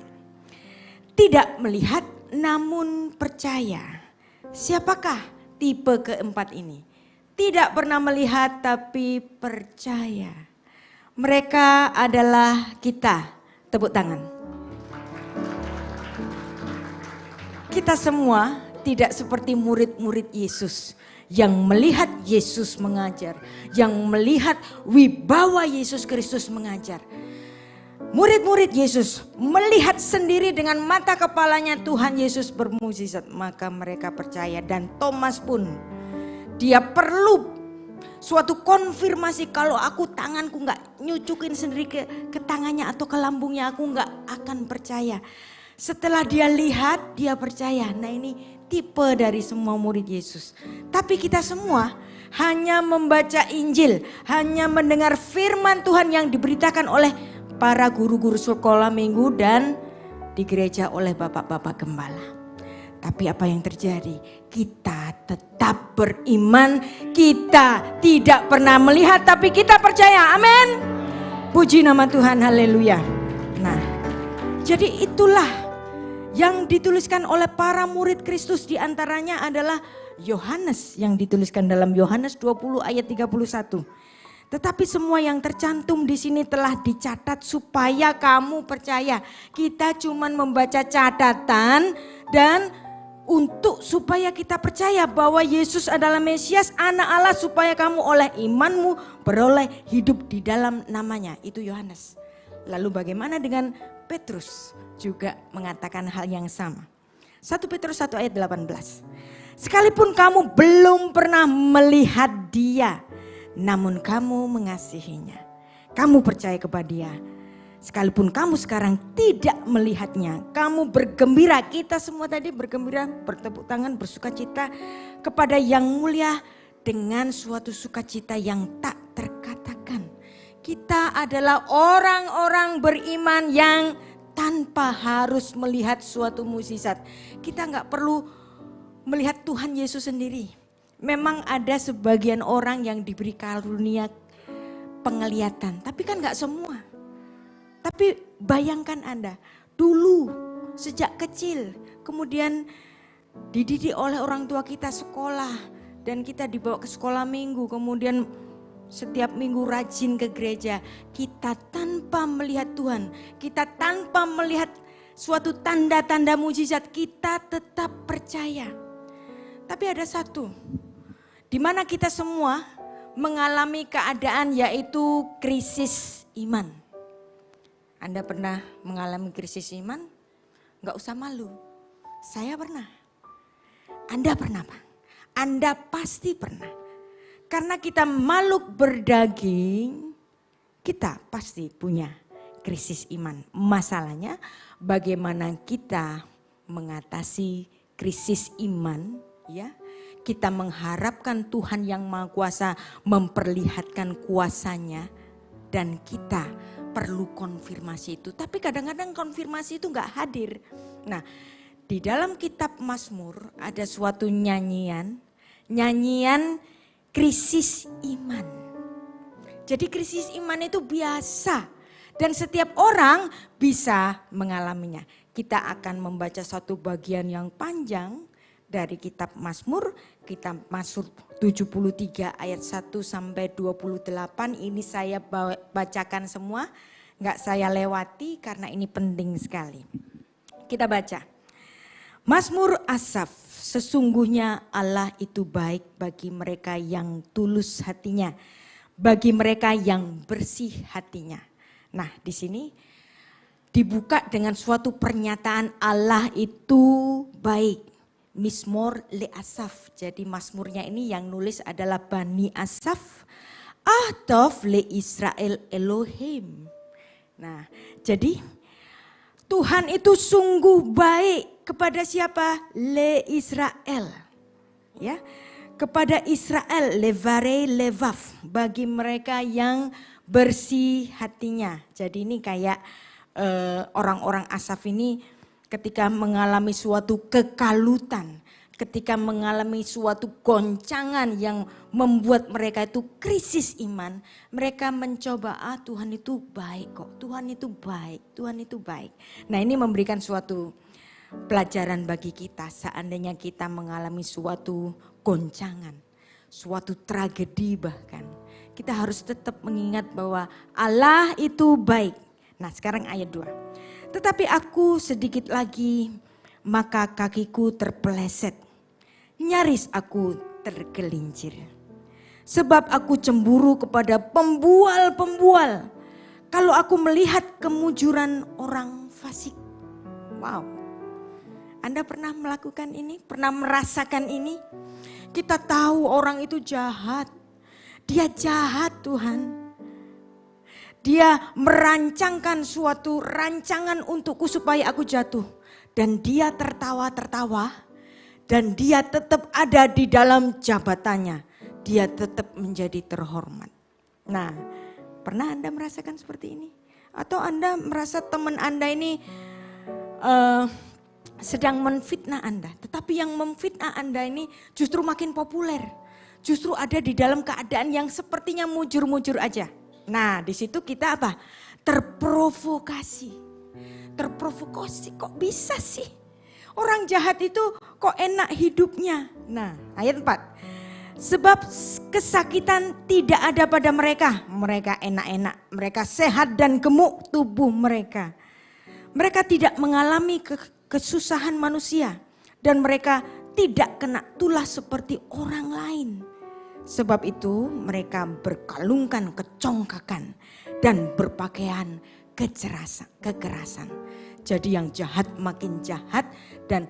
Tidak melihat namun percaya. Siapakah tipe keempat ini? Tidak pernah melihat tapi percaya. Mereka adalah kita. Tepuk tangan. Kita semua tidak seperti murid-murid Yesus yang melihat Yesus mengajar, yang melihat wibawa Yesus Kristus mengajar. Murid-murid Yesus melihat sendiri dengan mata kepalanya Tuhan Yesus bermukjizat, maka mereka percaya. Dan Thomas pun dia perlu suatu konfirmasi, kalau aku tanganku nggak nyucukin sendiri ke tangannya atau ke lambungnya, aku nggak akan percaya. Setelah dia lihat, dia percaya. Nah ini tipe dari semua murid Yesus. Tapi kita semua hanya membaca Injil, hanya mendengar firman Tuhan yang diberitakan oleh para guru-guru sekolah minggu dan di gereja oleh bapak-bapak gembala. Tapi apa yang terjadi? Kita tetap beriman, kita tidak pernah melihat tapi kita percaya. Amin. Puji nama Tuhan, haleluya. Nah, jadi itulah yang dituliskan oleh para murid Kristus, di antaranya adalah Yohanes yang dituliskan dalam Yohanes 20 ayat 31. Tetapi semua yang tercantum di sini telah dicatat supaya kamu percaya. Kita cuman membaca catatan dan untuk supaya kita percaya bahwa Yesus adalah Mesias, Anak Allah, supaya kamu oleh imanmu beroleh hidup di dalam namanya. Itu Yohanes. Lalu bagaimana dengan Petrus? Juga mengatakan hal yang sama. 1 Petrus 1 ayat 18. Sekalipun kamu belum pernah melihat dia, namun kamu mengasihinya. Kamu percaya kepada dia. Sekalipun kamu sekarang tidak melihatnya, kamu bergembira. Kita semua tadi bergembira, bertepuk tangan, bersukacita kepada Yang Mulia dengan suatu sukacita yang tak terkatakan. Kita adalah orang-orang beriman yang tanpa harus melihat suatu mukjizat. Kita nggak perlu melihat Tuhan Yesus sendiri. Memang ada sebagian orang yang diberi karunia penglihatan, tapi kan nggak semua. Tapi bayangkan Anda, dulu sejak kecil kemudian dididik oleh orang tua kita sekolah dan kita dibawa ke sekolah minggu, kemudian setiap minggu rajin ke gereja. Kita tanpa melihat Tuhan, kita tanpa melihat suatu tanda-tanda mukjizat, kita tetap percaya. Tapi ada satu, di mana kita semua mengalami keadaan yaitu krisis iman. Anda pernah mengalami krisis iman? Enggak usah malu. Saya pernah. Anda pernah, Pak? Anda pasti pernah. Karena kita makhluk berdaging, kita pasti punya krisis iman. Masalahnya bagaimana kita mengatasi krisis iman, ya? Kita mengharapkan Tuhan yang Maha Kuasa memperlihatkan kuasanya dan kita perlu konfirmasi itu, tapi kadang-kadang konfirmasi itu nggak hadir. Nah, di dalam kitab Mazmur ada suatu nyanyian krisis iman. Jadi krisis iman itu biasa dan setiap orang bisa mengalaminya. Kita akan membaca satu bagian yang panjang dari kitab Mazmur, kitab Mazmur 73 ayat 1 sampai 28. Ini saya bacakan semua, enggak saya lewati karena ini penting sekali. Kita baca. Mazmur Asaf, sesungguhnya Allah itu baik bagi mereka yang tulus hatinya, bagi mereka yang bersih hatinya. Nah, di sini dibuka dengan suatu pernyataan Allah itu baik. Mizmor le Asaf. Jadi Mazmurnya ini yang nulis adalah Bani Asaf. Ahtov le Israel Elohim. Nah, jadi Tuhan itu sungguh baik kepada siapa? Le Israel. Ya. Kepada Israel levare levaf, bagi mereka yang bersih hatinya. Jadi ini kayak orang-orang Asaf ini ketika mengalami suatu kekalutan, ketika mengalami suatu goncangan yang membuat mereka itu krisis iman, mereka mencoba, Tuhan itu baik kok, Tuhan itu baik, Tuhan itu baik. Nah, ini memberikan suatu pelajaran bagi kita seandainya kita mengalami suatu goncangan, suatu tragedi bahkan. Kita harus tetap mengingat bahwa Allah itu baik. Nah, sekarang ayat 2. Tetapi aku sedikit lagi, maka kakiku terpeleset. Nyaris aku tergelincir. Sebab aku cemburu kepada pembual-pembual. Kalau aku melihat kemujuran orang fasik. Wow. Anda pernah melakukan ini? Pernah merasakan ini? Kita tahu orang itu jahat. Dia jahat, Tuhan. Dia merancangkan suatu rancangan untukku supaya aku jatuh. Dan dia tertawa-tertawa. Dan dia tetap ada di dalam jabatannya. Dia tetap menjadi terhormat. Nah, pernah Anda merasakan seperti ini? Atau Anda merasa teman Anda ini sedang menfitnah Anda. Tetapi yang memfitnah Anda ini justru makin populer. Justru ada di dalam keadaan yang sepertinya mujur-mujur aja. Nah, di situ kita apa? Terprovokasi. Terprovokasi, kok bisa sih? Orang jahat itu kok enak hidupnya? Nah, ayat 4. Sebab kesakitan tidak ada pada mereka. Mereka enak-enak, mereka sehat dan gemuk tubuh mereka. Mereka tidak mengalami kesusahan manusia. Dan mereka tidak kena tulah seperti orang lain. Sebab itu mereka berkalungkan kecongkakan dan berpakaian kekerasan. Jadi yang jahat makin jahat dan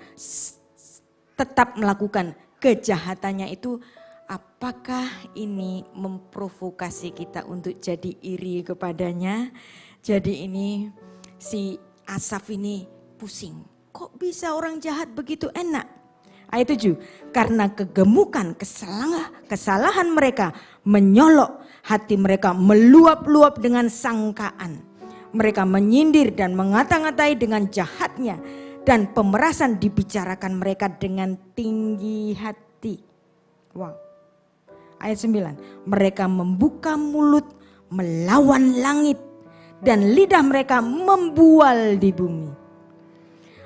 tetap melakukan kejahatannya itu. Apakah ini memprovokasi kita untuk jadi iri kepadanya? Jadi ini si Asaf ini pusing. Kok bisa orang jahat begitu enak? Ayat 7, karena kegemukan kesalahan mereka menyolok, hati mereka meluap-luap dengan sangkaan. Mereka menyindir dan mengata-ngatai dengan jahatnya, dan pemerasan dibicarakan mereka dengan tinggi hati. Wow. Ayat 9, mereka membuka mulut melawan langit dan lidah mereka membual di bumi.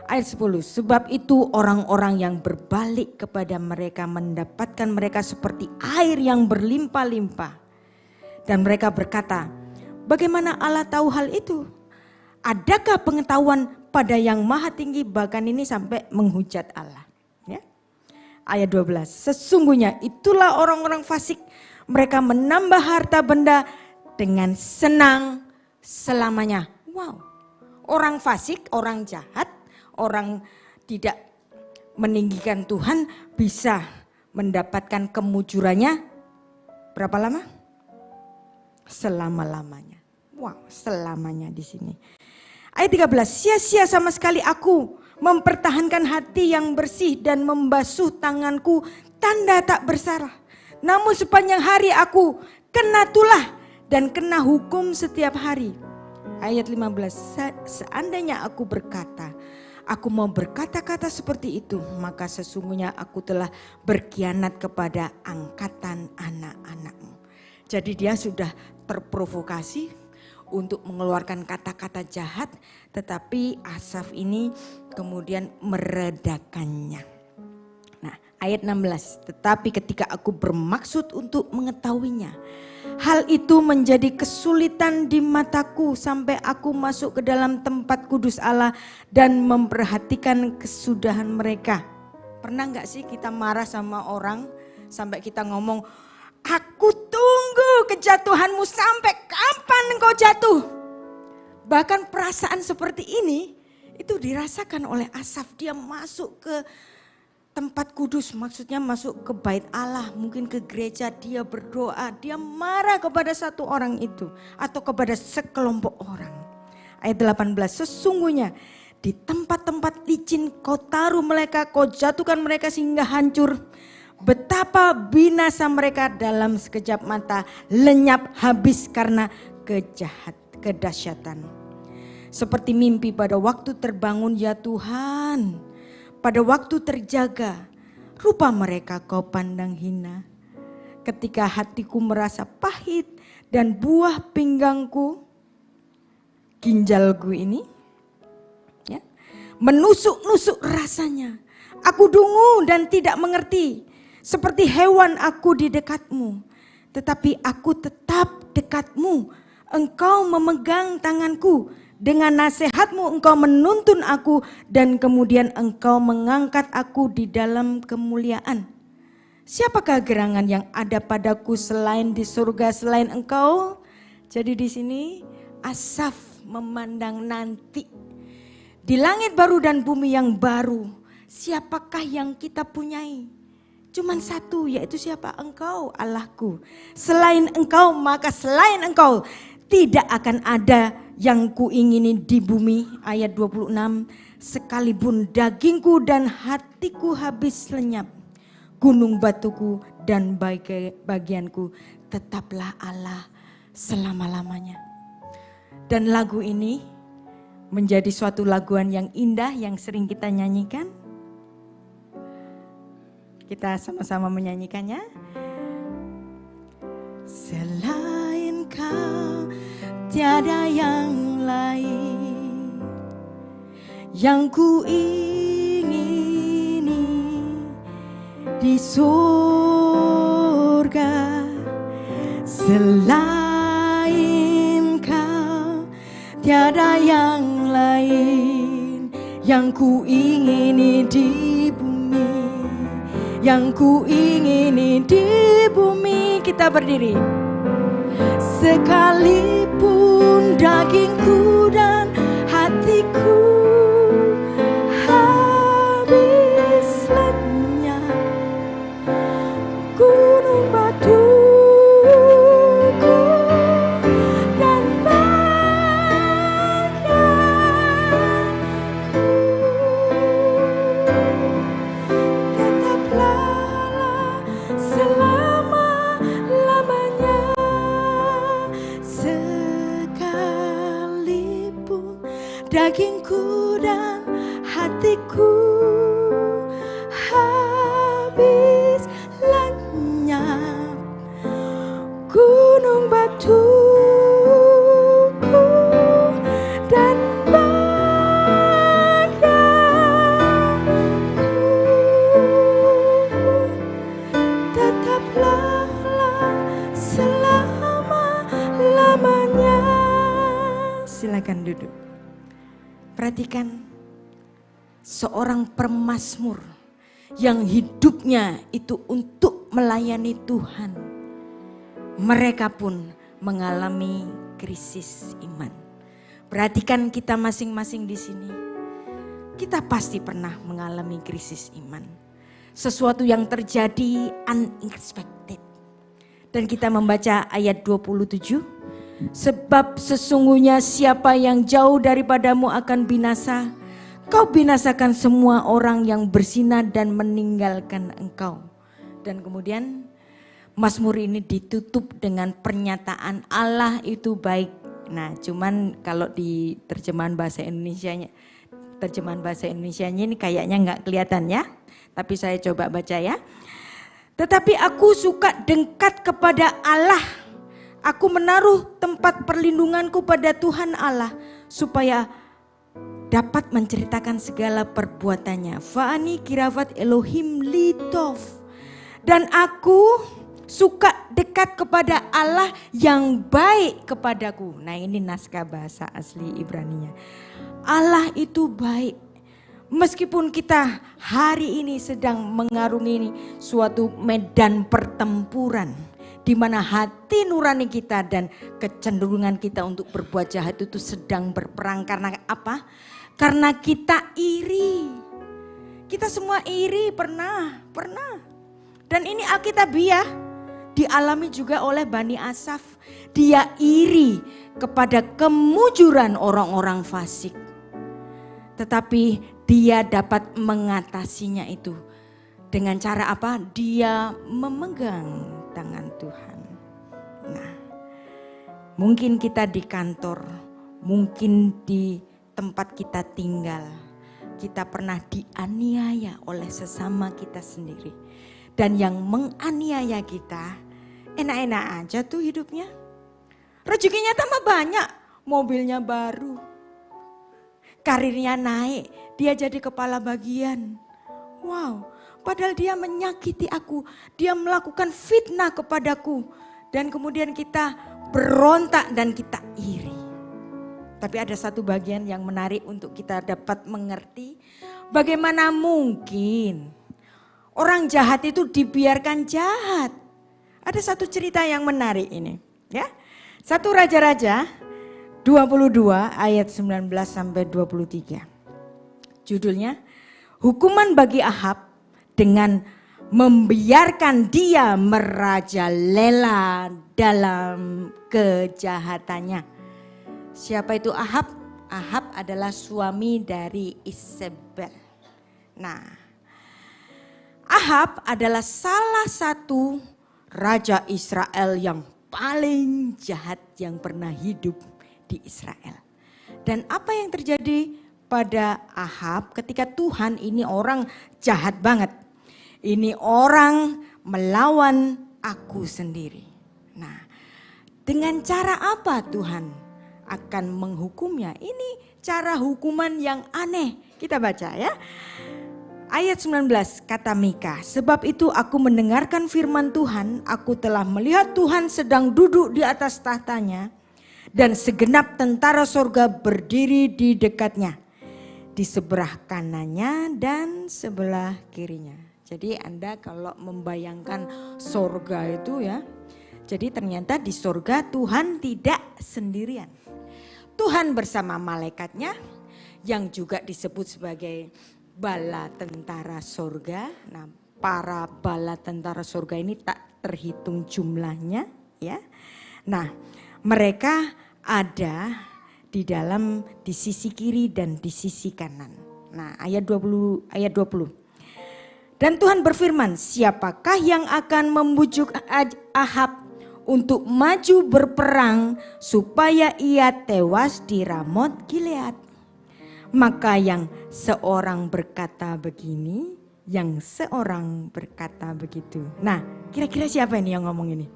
Ayat 10, sebab itu orang-orang yang berbalik kepada mereka mendapatkan mereka seperti air yang berlimpah-limpah. Dan mereka berkata, bagaimana Allah tahu hal itu? Adakah pengetahuan pada yang maha tinggi? Bahkan ini sampai menghujat Allah. Ayat 12, sesungguhnya itulah orang-orang fasik. Mereka menambah harta benda dengan senang selamanya. Wow, orang fasik, orang jahat, orang tidak meninggikan Tuhan bisa mendapatkan kemujurannya berapa lama? Selama-lamanya. Wow, selamanya di sini. Ayat 13, sia-sia sama sekali aku mempertahankan hati yang bersih dan membasuh tanganku tanda tak bersalah. Namun sepanjang hari aku kena tulah dan kena hukum setiap hari. Ayat 15, seandainya aku berkata, aku mau berkata-kata seperti itu, maka sesungguhnya aku telah berkhianat kepada angkatan anak-anakmu. Jadi dia sudah terprovokasi untuk mengeluarkan kata-kata jahat, tetapi Asaf ini kemudian meredakannya. Nah, ayat 16, tetapi ketika aku bermaksud untuk mengetahuinya, hal itu menjadi kesulitan di mataku sampai aku masuk ke dalam tempat kudus Allah dan memperhatikan kesudahan mereka. Pernah gak sih kita marah sama orang sampai kita ngomong, aku tunggu kejatuhanmu sampai kapan engkau jatuh. Bahkan perasaan seperti ini itu dirasakan oleh Asaf. Dia masuk ke tempat kudus, maksudnya masuk ke bait Allah, mungkin ke gereja, dia berdoa, dia marah kepada satu orang itu atau kepada sekelompok orang. Ayat 18, sesungguhnya di tempat-tempat licin kau taruh mereka, kau jatuhkan mereka sehingga hancur. Betapa binasa mereka dalam sekejap mata, lenyap habis karena kedahsyatan. Seperti mimpi pada waktu terbangun ya Tuhan, pada waktu terjaga, rupa mereka kau pandang hina. Ketika hatiku merasa pahit dan buah pinggangku, ginjalku ini, ya, menusuk-nusuk rasanya. Aku dungu dan tidak mengerti. Seperti hewan aku di dekatmu, tetapi aku tetap dekatmu. Engkau memegang tanganku, dengan nasihatmu engkau menuntun aku, dan kemudian engkau mengangkat aku di dalam kemuliaan. Siapakah gerangan yang ada padaku selain di surga, selain engkau? Jadi di sini Asaf memandang nanti. Di langit baru dan bumi yang baru, siapakah yang kita punyai? Cuman satu, yaitu siapa? Engkau, Allahku. Selain engkau, maka selain engkau tidak akan ada yang kuingini di bumi. Ayat 26, sekalipun dagingku dan hatiku habis lenyap, gunung batuku dan bagianku tetaplah Allah selama-lamanya. Dan lagu ini menjadi suatu laguan yang indah yang sering kita nyanyikan. Kita sama-sama menyanyikannya. Selain kau tiada yang lain yang ku ingini di surga. Selain Kau tiada yang lain yang ku ingini di bumi, yang ku ingini di bumi. Kita berdiri. Sekalipun dagingku dan hatiku habis lenyap, gunung batuku dan bayanganku tetaplah selama-lamanya. Sekalipun dagingku dan hatiku habis lenyap, gunung batuku dan bayanganku tetaplah selama-lamanya. Silakan duduk. Perhatikan seorang pemazmur yang hidupnya itu untuk melayani Tuhan. Mereka pun mengalami krisis iman. Perhatikan kita masing-masing di sini. Kita pasti pernah mengalami krisis iman. Sesuatu yang terjadi unexpected. Dan kita membaca ayat 27. Sebab sesungguhnya siapa yang jauh daripadamu akan binasa. Kau binasakan semua orang yang berzina dan meninggalkan engkau. Dan kemudian Mazmur ini ditutup dengan pernyataan Allah itu baik. Nah, cuman kalau di terjemahan bahasa Indonesianya ini kayaknya nggak kelihatan ya. Tapi saya coba baca ya. Tetapi aku suka dekat kepada Allah. Aku menaruh tempat perlindunganku pada Tuhan Allah supaya dapat menceritakan segala perbuatannya. Fa'ani kiravat Elohim litov. Dan aku suka dekat kepada Allah yang baik kepadaku. Nah, ini naskah bahasa asli Ibraninya. Allah itu baik. Meskipun kita hari ini sedang mengarungi suatu medan pertempuran, di mana hati nurani kita dan kecenderungan kita untuk berbuat jahat itu sedang berperang. Karena apa? Karena kita iri. Kita semua iri, pernah. Dan ini alkitabiah dialami juga oleh Bani Asaf. Dia iri kepada kemujuran orang-orang fasik. Tetapi dia dapat mengatasinya itu dengan cara apa? Dia memegang tangan Tuhan. Nah, mungkin kita di kantor, mungkin di tempat kita tinggal, kita pernah dianiaya oleh sesama kita sendiri. Dan yang menganiaya kita, enak-enak aja tuh hidupnya. Rezekinya tambah banyak, mobilnya baru, karirnya naik, dia jadi kepala bagian. Wow, padahal dia menyakiti aku, dia melakukan fitnah kepadaku. Dan kemudian kita berontak dan kita iri. Tapi ada satu bagian yang menarik untuk kita dapat mengerti. Bagaimana mungkin orang jahat itu dibiarkan jahat. Ada satu cerita yang menarik ini. Ya, 1 Raja-Raja 22 ayat 19 sampai 23. Judulnya, hukuman bagi Ahab dengan membiarkan dia merajalela dalam kejahatannya. Siapa itu Ahab? Ahab adalah suami dari Isabel. Nah, Ahab adalah salah satu raja Israel yang paling jahat yang pernah hidup di Israel. Dan apa yang terjadi pada Ahab ketika Tuhan ini orang jahat banget. Ini orang melawan aku sendiri. Nah, dengan cara apa Tuhan akan menghukumnya? Ini cara hukuman yang aneh. Kita baca ya. Ayat 19 kata Mika, sebab itu aku mendengarkan firman Tuhan, aku telah melihat Tuhan sedang duduk di atas tahtanya dan segenap tentara sorga berdiri di dekatnya, di sebelah kanannya dan sebelah kirinya. Jadi Anda kalau membayangkan sorga itu ya, jadi ternyata di sorga Tuhan tidak sendirian. Tuhan bersama malaikatnya yang juga disebut sebagai bala tentara sorga. Nah, para bala tentara sorga ini tak terhitung jumlahnya ya. Nah, mereka ada di sisi kiri dan di sisi kanan. Nah, ayat 20. Dan Tuhan berfirman, siapakah yang akan membujuk Ahab untuk maju berperang supaya ia tewas di Ramot Gilead? Maka yang seorang berkata begini, yang seorang berkata begitu. Nah, kira-kira siapa ini yang ngomong ini?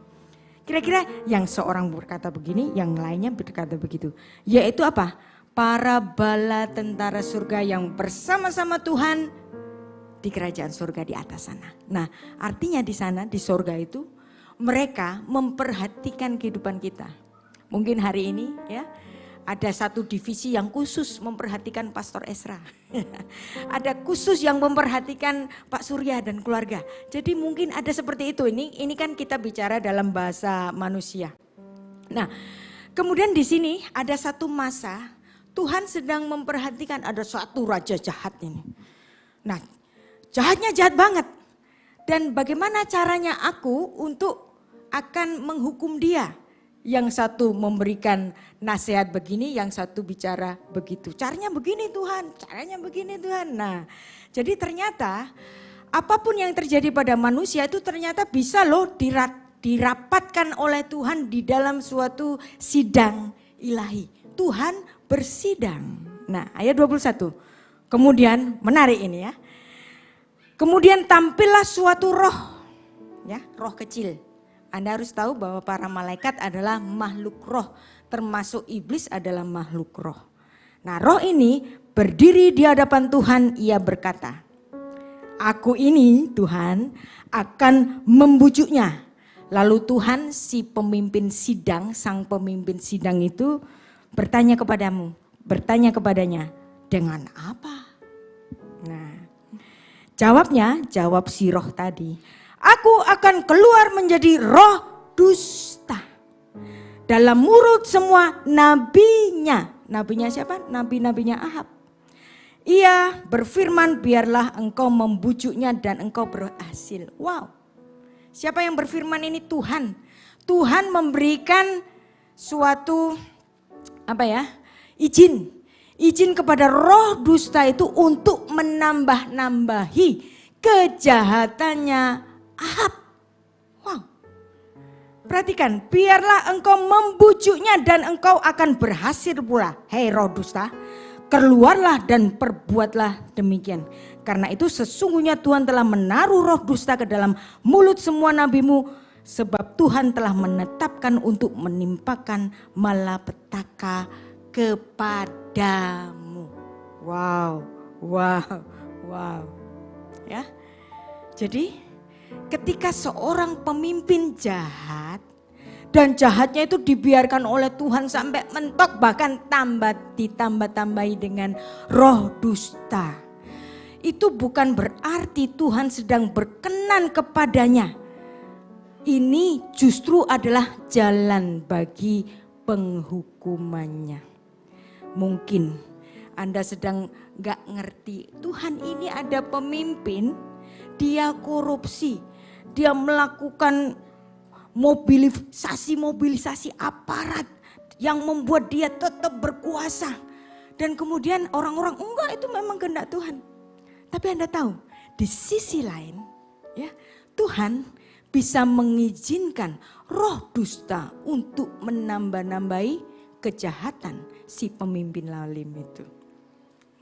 Kira-kira yang seorang berkata begini, yang lainnya berkata begitu. Yaitu apa? Para bala tentara surga yang bersama-sama Tuhan di kerajaan surga di atas sana. Nah, artinya di sana, di surga itu, mereka memperhatikan kehidupan kita. Mungkin hari ini ya, ada satu divisi yang khusus memperhatikan Pastor Esra. Ada khusus yang memperhatikan Pak Surya dan keluarga. Jadi mungkin ada seperti itu. Ini kan kita bicara dalam bahasa manusia. Nah, kemudian di sini ada satu masa Tuhan sedang memperhatikan ada satu raja jahat ini. Nah, jahatnya jahat banget. Dan bagaimana caranya aku untuk akan menghukum dia? Yang satu memberikan nasihat begini, yang satu bicara begitu. Caranya begini Tuhan, caranya begini Tuhan. Nah, jadi ternyata apapun yang terjadi pada manusia itu ternyata bisa loh dirapatkan oleh Tuhan di dalam suatu sidang ilahi. Tuhan bersidang. Nah, ayat 21. Kemudian menarik ini ya. Kemudian tampillah suatu roh, ya, roh kecil. Anda harus tahu bahwa para malaikat adalah makhluk roh, termasuk iblis adalah makhluk roh. Nah, roh ini berdiri di hadapan Tuhan, ia berkata, aku ini Tuhan akan membujuknya. Lalu Tuhan si pemimpin sidang, sang pemimpin sidang itu bertanya kepadanya, dengan apa? Nah, jawab si roh tadi, aku akan keluar menjadi roh dusta dalam mulut semua nabinya. Nabinya siapa? Nabi-nabinya Ahab. Ia berfirman, biarlah engkau membujuknya dan engkau berhasil. Wow. Siapa yang berfirman ini? Tuhan. Tuhan memberikan suatu izin kepada roh dusta itu untuk menambah-nambahi kejahatannya Ahab. Wow. Perhatikan, biarlah engkau membujuknya dan engkau akan berhasil pula. Hei roh dusta, keluarlah dan perbuatlah demikian. Karena itu sesungguhnya Tuhan telah menaruh roh dusta ke dalam mulut semua nabimu. Sebab Tuhan telah menetapkan untuk menimpakan malapetaka kepadamu. Wow. Ya. Jadi ketika seorang pemimpin jahat dan jahatnya itu dibiarkan oleh Tuhan sampai mentok, bahkan ditambah-tambahi dengan roh dusta. Itu bukan berarti Tuhan sedang berkenan kepadanya. Ini justru adalah jalan bagi penghukumannya. Mungkin Anda sedang gak ngerti, Tuhan ini ada pemimpin, dia korupsi, dia melakukan mobilisasi aparat yang membuat dia tetap berkuasa. Dan kemudian orang-orang enggak, itu memang kehendak Tuhan. Tapi Anda tahu, di sisi lain ya, Tuhan bisa mengizinkan roh dusta untuk menambah-nambahi kejahatan si pemimpin lalim itu.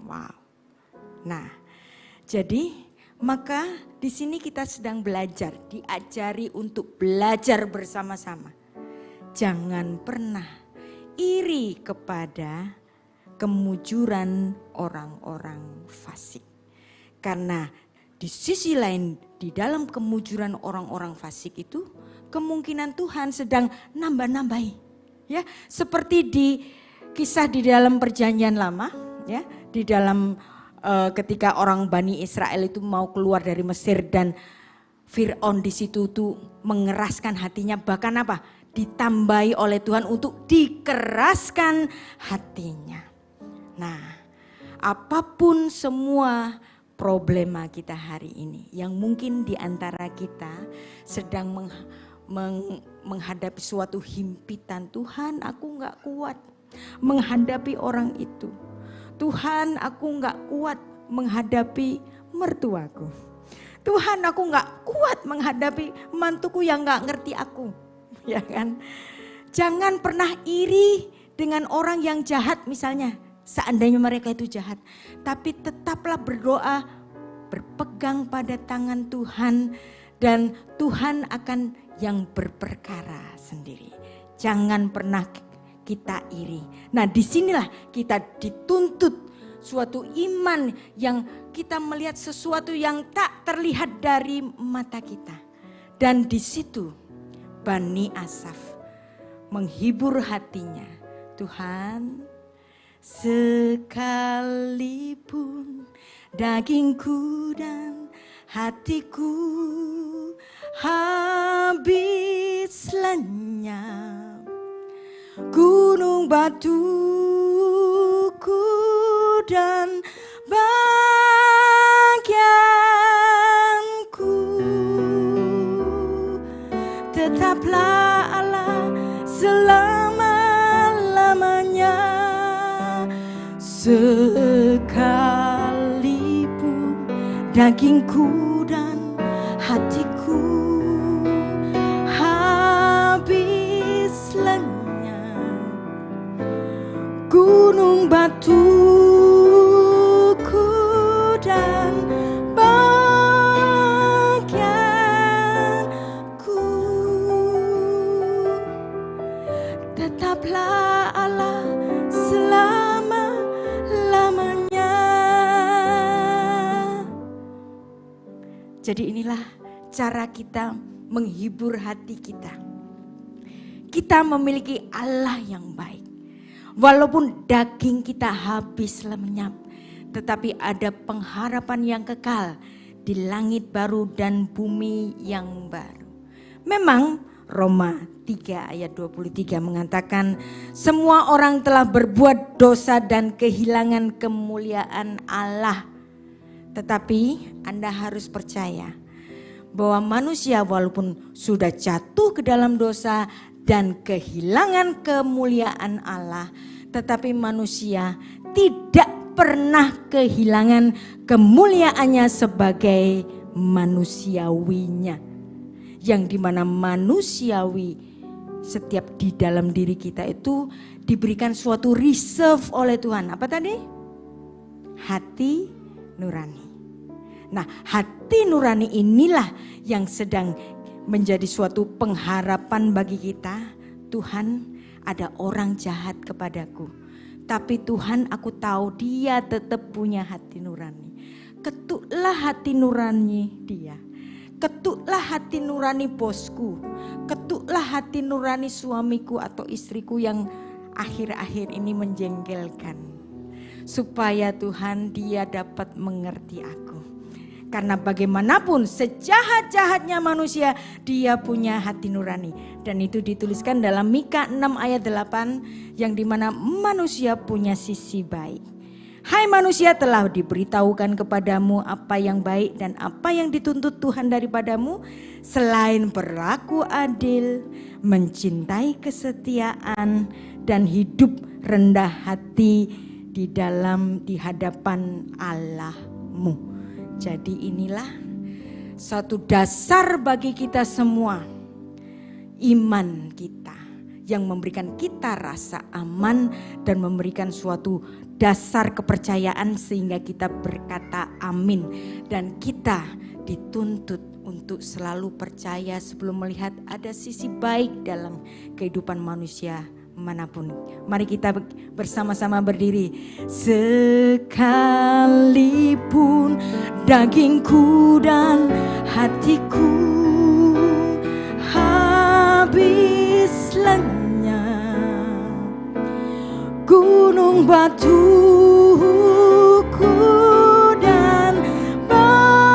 Wow. Nah, jadi maka di sini kita sedang belajar, diajari untuk belajar bersama-sama. Jangan pernah iri kepada kemujuran orang-orang fasik. Karena di sisi lain di dalam kemujuran orang-orang fasik itu kemungkinan Tuhan sedang nambah-nambahi. Ya, seperti di kisah di dalam Perjanjian Lama, ya, di dalam ketika orang Bani Israel itu mau keluar dari Mesir dan Fir'aun di situ tuh mengeraskan hatinya, bahkan apa? Ditambahi oleh Tuhan untuk dikeraskan hatinya. Nah, apapun semua problema kita hari ini yang mungkin di antara kita sedang menghadapi suatu himpitan, Tuhan aku gak kuat menghadapi orang itu. Tuhan aku gak kuat menghadapi mertuaku. Tuhan aku gak kuat menghadapi mantuku yang gak ngerti aku. Ya kan? Jangan pernah iri dengan orang yang jahat misalnya. Seandainya mereka itu jahat, tapi tetaplah berdoa, berpegang pada tangan Tuhan, dan Tuhan akan yang berperkara sendiri. Jangan pernah kita iri. Nah, disinilah kita dituntut suatu iman yang kita melihat sesuatu yang tak terlihat dari mata kita. Dan di situ Bani Asaf menghibur hatinya. Tuhan, sekalipun dagingku dan hatiku habis lenyap, gunung batuku dan bagianku, tetaplah Allah selama-lamanya. Sekalipun dagingku dan hatiku habis lenyap, gunung batuku dan bagianku, tetaplah Allah selama-lamanya. Jadi inilah cara kita menghibur hati kita. Kita memiliki Allah yang baik. Walaupun daging kita habis lenyap, tetapi ada pengharapan yang kekal di langit baru dan bumi yang baru. Memang Roma 3 ayat 23 mengatakan semua orang telah berbuat dosa dan kehilangan kemuliaan Allah. Tetapi Anda harus percaya bahwa manusia walaupun sudah jatuh ke dalam dosa dan kehilangan kemuliaan Allah, tetapi manusia tidak pernah kehilangan kemuliaannya sebagai manusiawinya. Yang dimana manusiawi setiap di dalam diri kita itu diberikan suatu reserve oleh Tuhan. Apa tadi? Hati nurani. Nah, hati nurani inilah yang sedang menjadi suatu pengharapan bagi kita. Tuhan, ada orang jahat kepadaku, tapi Tuhan aku tahu dia tetap punya hati nurani. Ketuklah hati nurani dia. Ketuklah hati nurani bosku. Ketuklah hati nurani suamiku atau istriku yang akhir-akhir ini menjengkelkan. Supaya Tuhan dia dapat mengerti aku. Karena bagaimanapun sejahat-jahatnya manusia, dia punya hati nurani. Dan itu dituliskan dalam Mika 6 ayat 8 yang dimana manusia punya sisi baik. Hai manusia, telah diberitahukan kepadamu apa yang baik dan apa yang dituntut Tuhan daripadamu, selain berlaku adil, mencintai kesetiaan, dan hidup rendah hati di hadapan Allahmu. Jadi inilah satu dasar bagi kita semua, iman kita yang memberikan kita rasa aman dan memberikan suatu dasar kepercayaan sehingga kita berkata amin. Dan kita dituntut untuk selalu percaya sebelum melihat ada sisi baik dalam kehidupan manusia manapun. Mari kita bersama-sama berdiri. Sekalipun dagingku dan hatiku habis lenyap. Gunung batuku dan bagianku,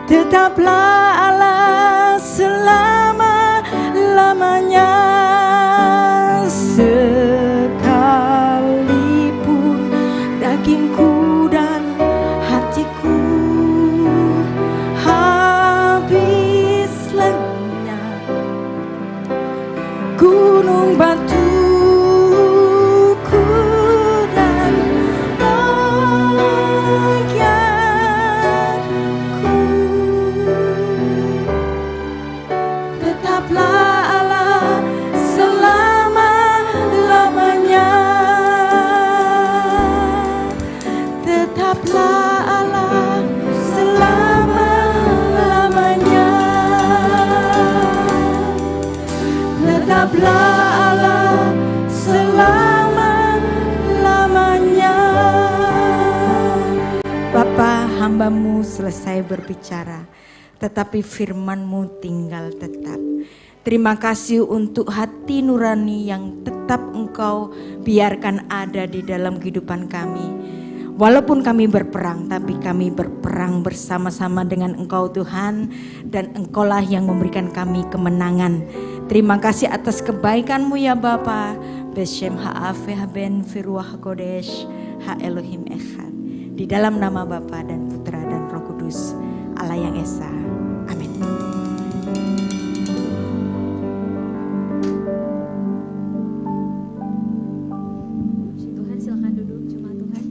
tetaplah Allah selama-lamanya. Sekalipun dagingku dan hatiku habis lenyap, gunung batuku dan bagianku, tetaplah Allah selama-lamanya. Tetaplah Allah selama-lamanya. Tetaplah Allah selama-lamanya. Bapa, hamba-Mu selesai berbicara, tetapi firman-Mu tinggal tetap. Terima kasih untuk hati nurani yang tetap Engkau biarkan ada di dalam kehidupan kami. Walaupun kami berperang, tapi kami berperang bersama-sama dengan Engkau Tuhan, dan Engkaulah yang memberikan kami kemenangan. Terima kasih atas kebaikan-Mu ya Bapa. Beshem ha'afe haben firwah kodesh ha Elohim echad. Di dalam nama Bapa dan Putra dan Roh Kudus, Allah yang Esa. Amin.
Tuhan, silakan duduk jemaat Tuhan.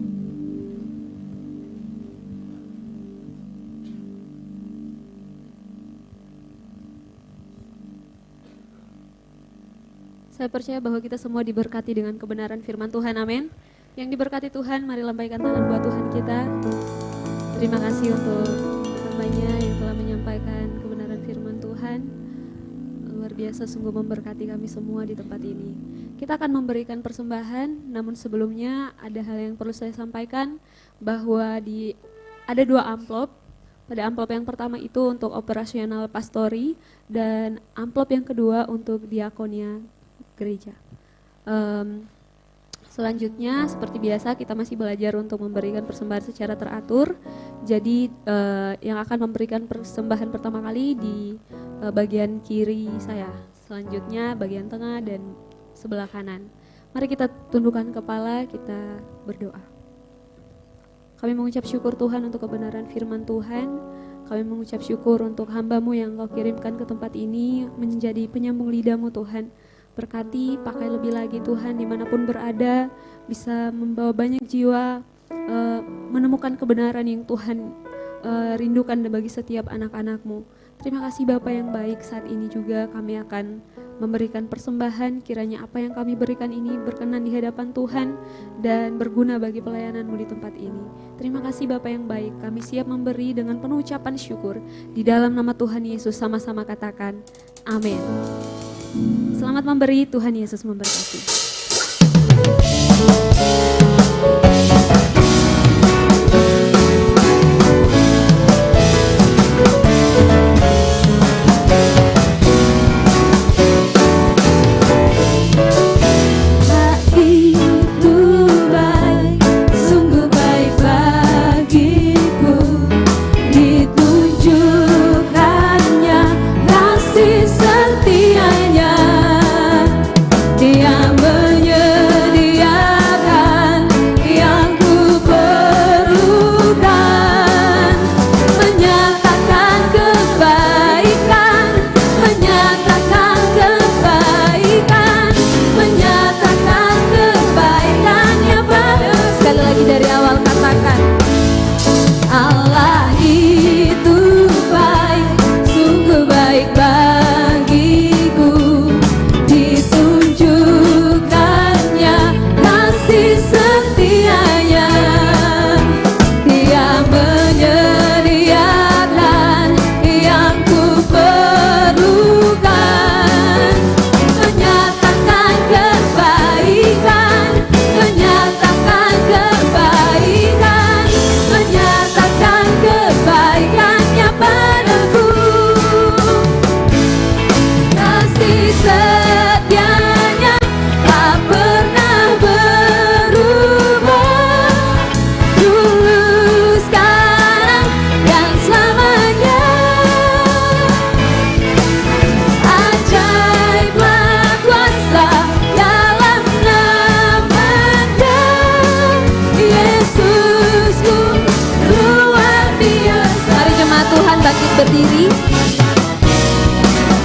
Saya percaya bahwa kita semua diberkati dengan kebenaran firman Tuhan, amin. Yang diberkati Tuhan, mari lambaikan tangan buat Tuhan kita. Terima kasih untuk hamba-Nya yang telah menyampaikan kebenaran firman Tuhan. Luar biasa, sungguh memberkati kami semua di tempat ini. Kita akan memberikan persembahan, namun sebelumnya ada hal yang perlu saya sampaikan, bahwa ada 2 amplop. Pada amplop yang pertama itu untuk operasional pastori, dan amplop yang kedua untuk diakonia gereja. Selanjutnya seperti biasa kita masih belajar untuk memberikan persembahan secara teratur. Jadi yang akan memberikan persembahan pertama kali di bagian kiri saya, selanjutnya bagian tengah dan sebelah kanan. Mari kita tundukkan kepala, kita berdoa. Kami mengucap syukur Tuhan untuk kebenaran firman Tuhan. Kami mengucap syukur untuk hamba-Mu yang Engkau kirimkan ke tempat ini menjadi penyambung lidah-Mu Tuhan. Berkati, pakai lebih lagi Tuhan, dimanapun berada, bisa membawa banyak jiwa, menemukan kebenaran yang Tuhan rindukan bagi setiap anak-anak-Mu. Terima kasih Bapa yang baik, saat ini juga kami akan memberikan persembahan, kiranya apa yang kami berikan ini berkenan di hadapan Tuhan dan berguna bagi pelayanan-Mu di tempat ini. Terima kasih Bapa yang baik, kami siap memberi dengan penuh ucapan syukur. Di dalam nama Tuhan Yesus sama-sama katakan, amin. Selamat memberi, Tuhan Yesus memberkati. Dia menyediakan berdiri.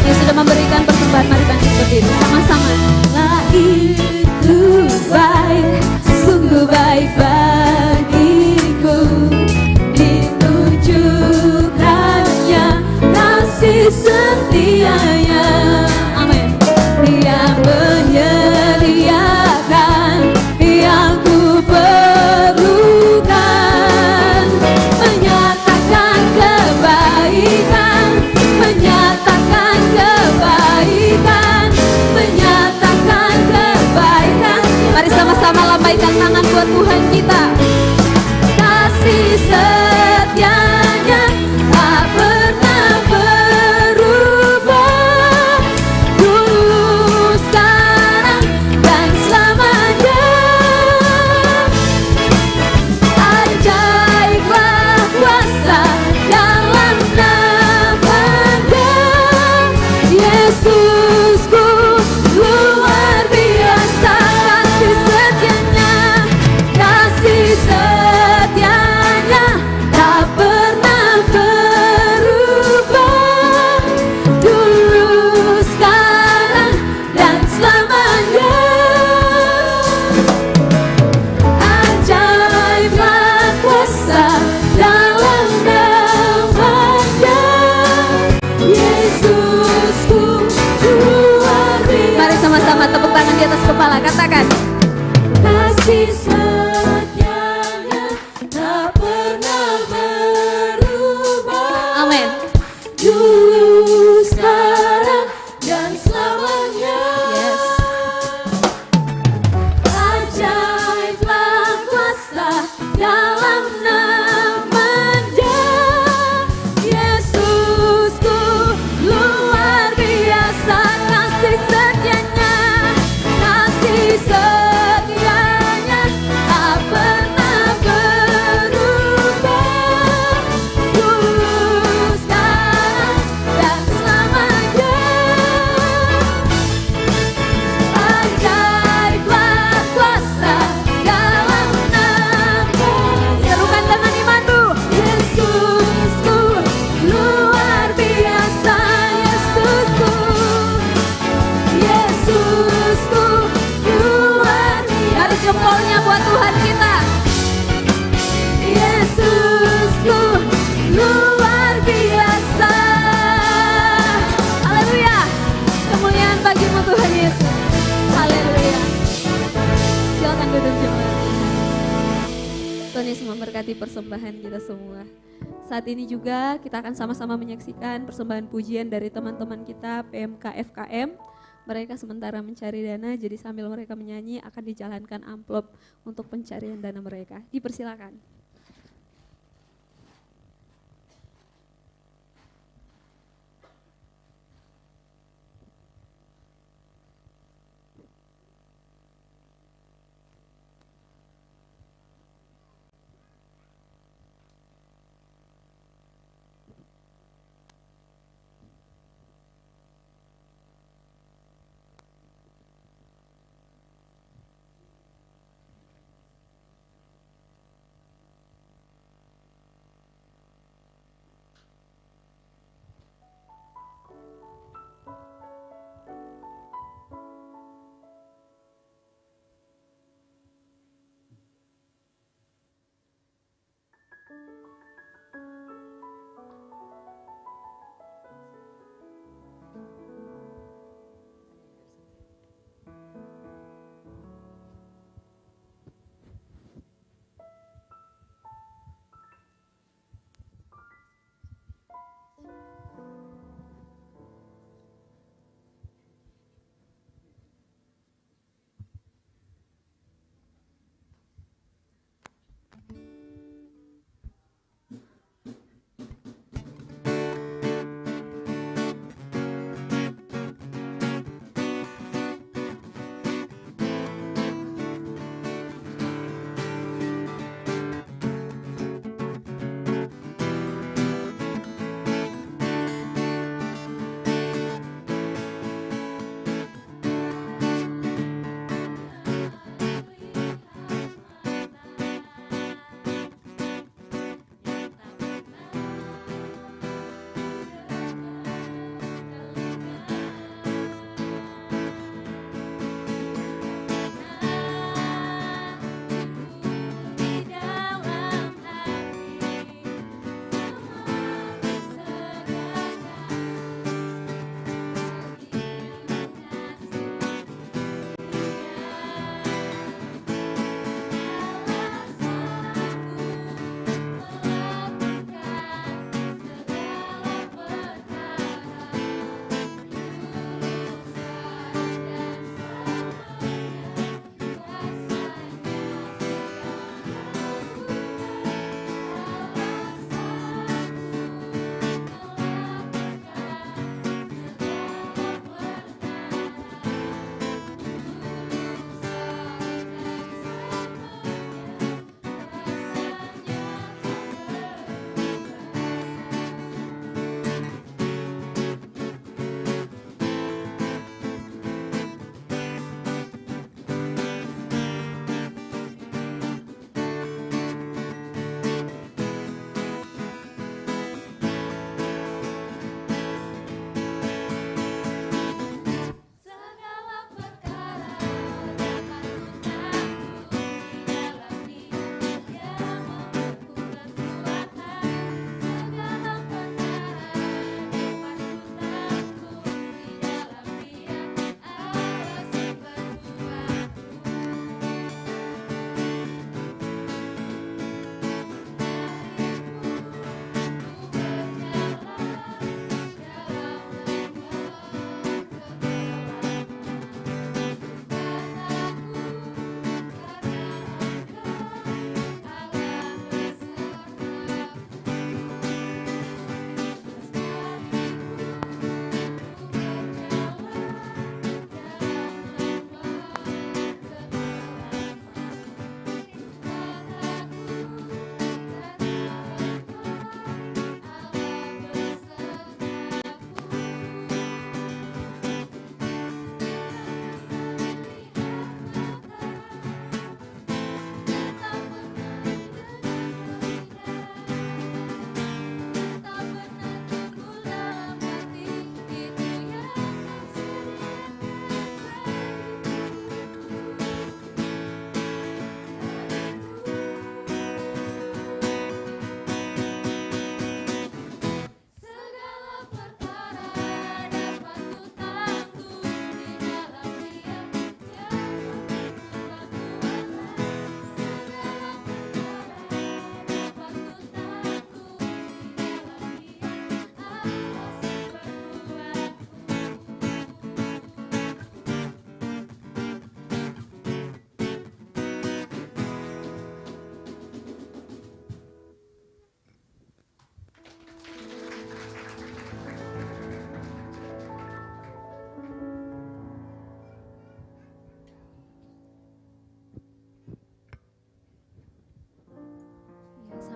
Yang sudah memberikan persembahan, mari bangkit berdiri sama-sama. Lah itu baik, sungguh baik bagiku, ditunjukkannya kasih setianya. Amin. Dia menyediakan yang ku perlukan, menyatakan kebaikan, menyatakan kebaikan, menyatakan kebaikan. Mari sama-sama lambaikan tangan buat Tuhan kita. Kasih setianya tak pernah berubah, dulu, sekarang, dan selamanya. Ajaiblah kuasa dalam nama-Nya, Yesusku, luar biasa kasih setianya, kasih setianya tak pernah berubah, dulu, sekarang, dan selamanya. Ajaiblah kuasa dalam nama-Nya, Yesusku, luar biasa. Mari sama-sama tepuk tangan di atas kepala, katakan. Kasih setianya tak pernah berubah. Amin. Dulu, sekarang, dan selamanya. Yes. Ajaiblah kuasa dalam nama-Nya, Yesusku, luar biasa kasih setianya, kasih setianya tak pernah berubah, dulu, sekarang, dan selamanya. Ajaiblah kuasa dalam nama-Nya. Serukan dengan imanmu. Yesusku, luar biasa. Yesusku, Yesusku, luar biasa. Tarik jempolnya buat Tuhan kita. Yesusku, luar biasa. Haleluya. Kemuliaan bagimu Tuhan Yesus. Haleluya. Silakan duduk jemaat. Tuhan Yesus memberkati persembahan kita semua. Saat ini juga kita akan sama-sama menyaksikan persembahan pujian dari teman-teman kita PMK FKM. Mereka sementara mencari dana, jadi sambil mereka menyanyi akan dijalankan amplop untuk pencarian dana mereka. Dipersilakan.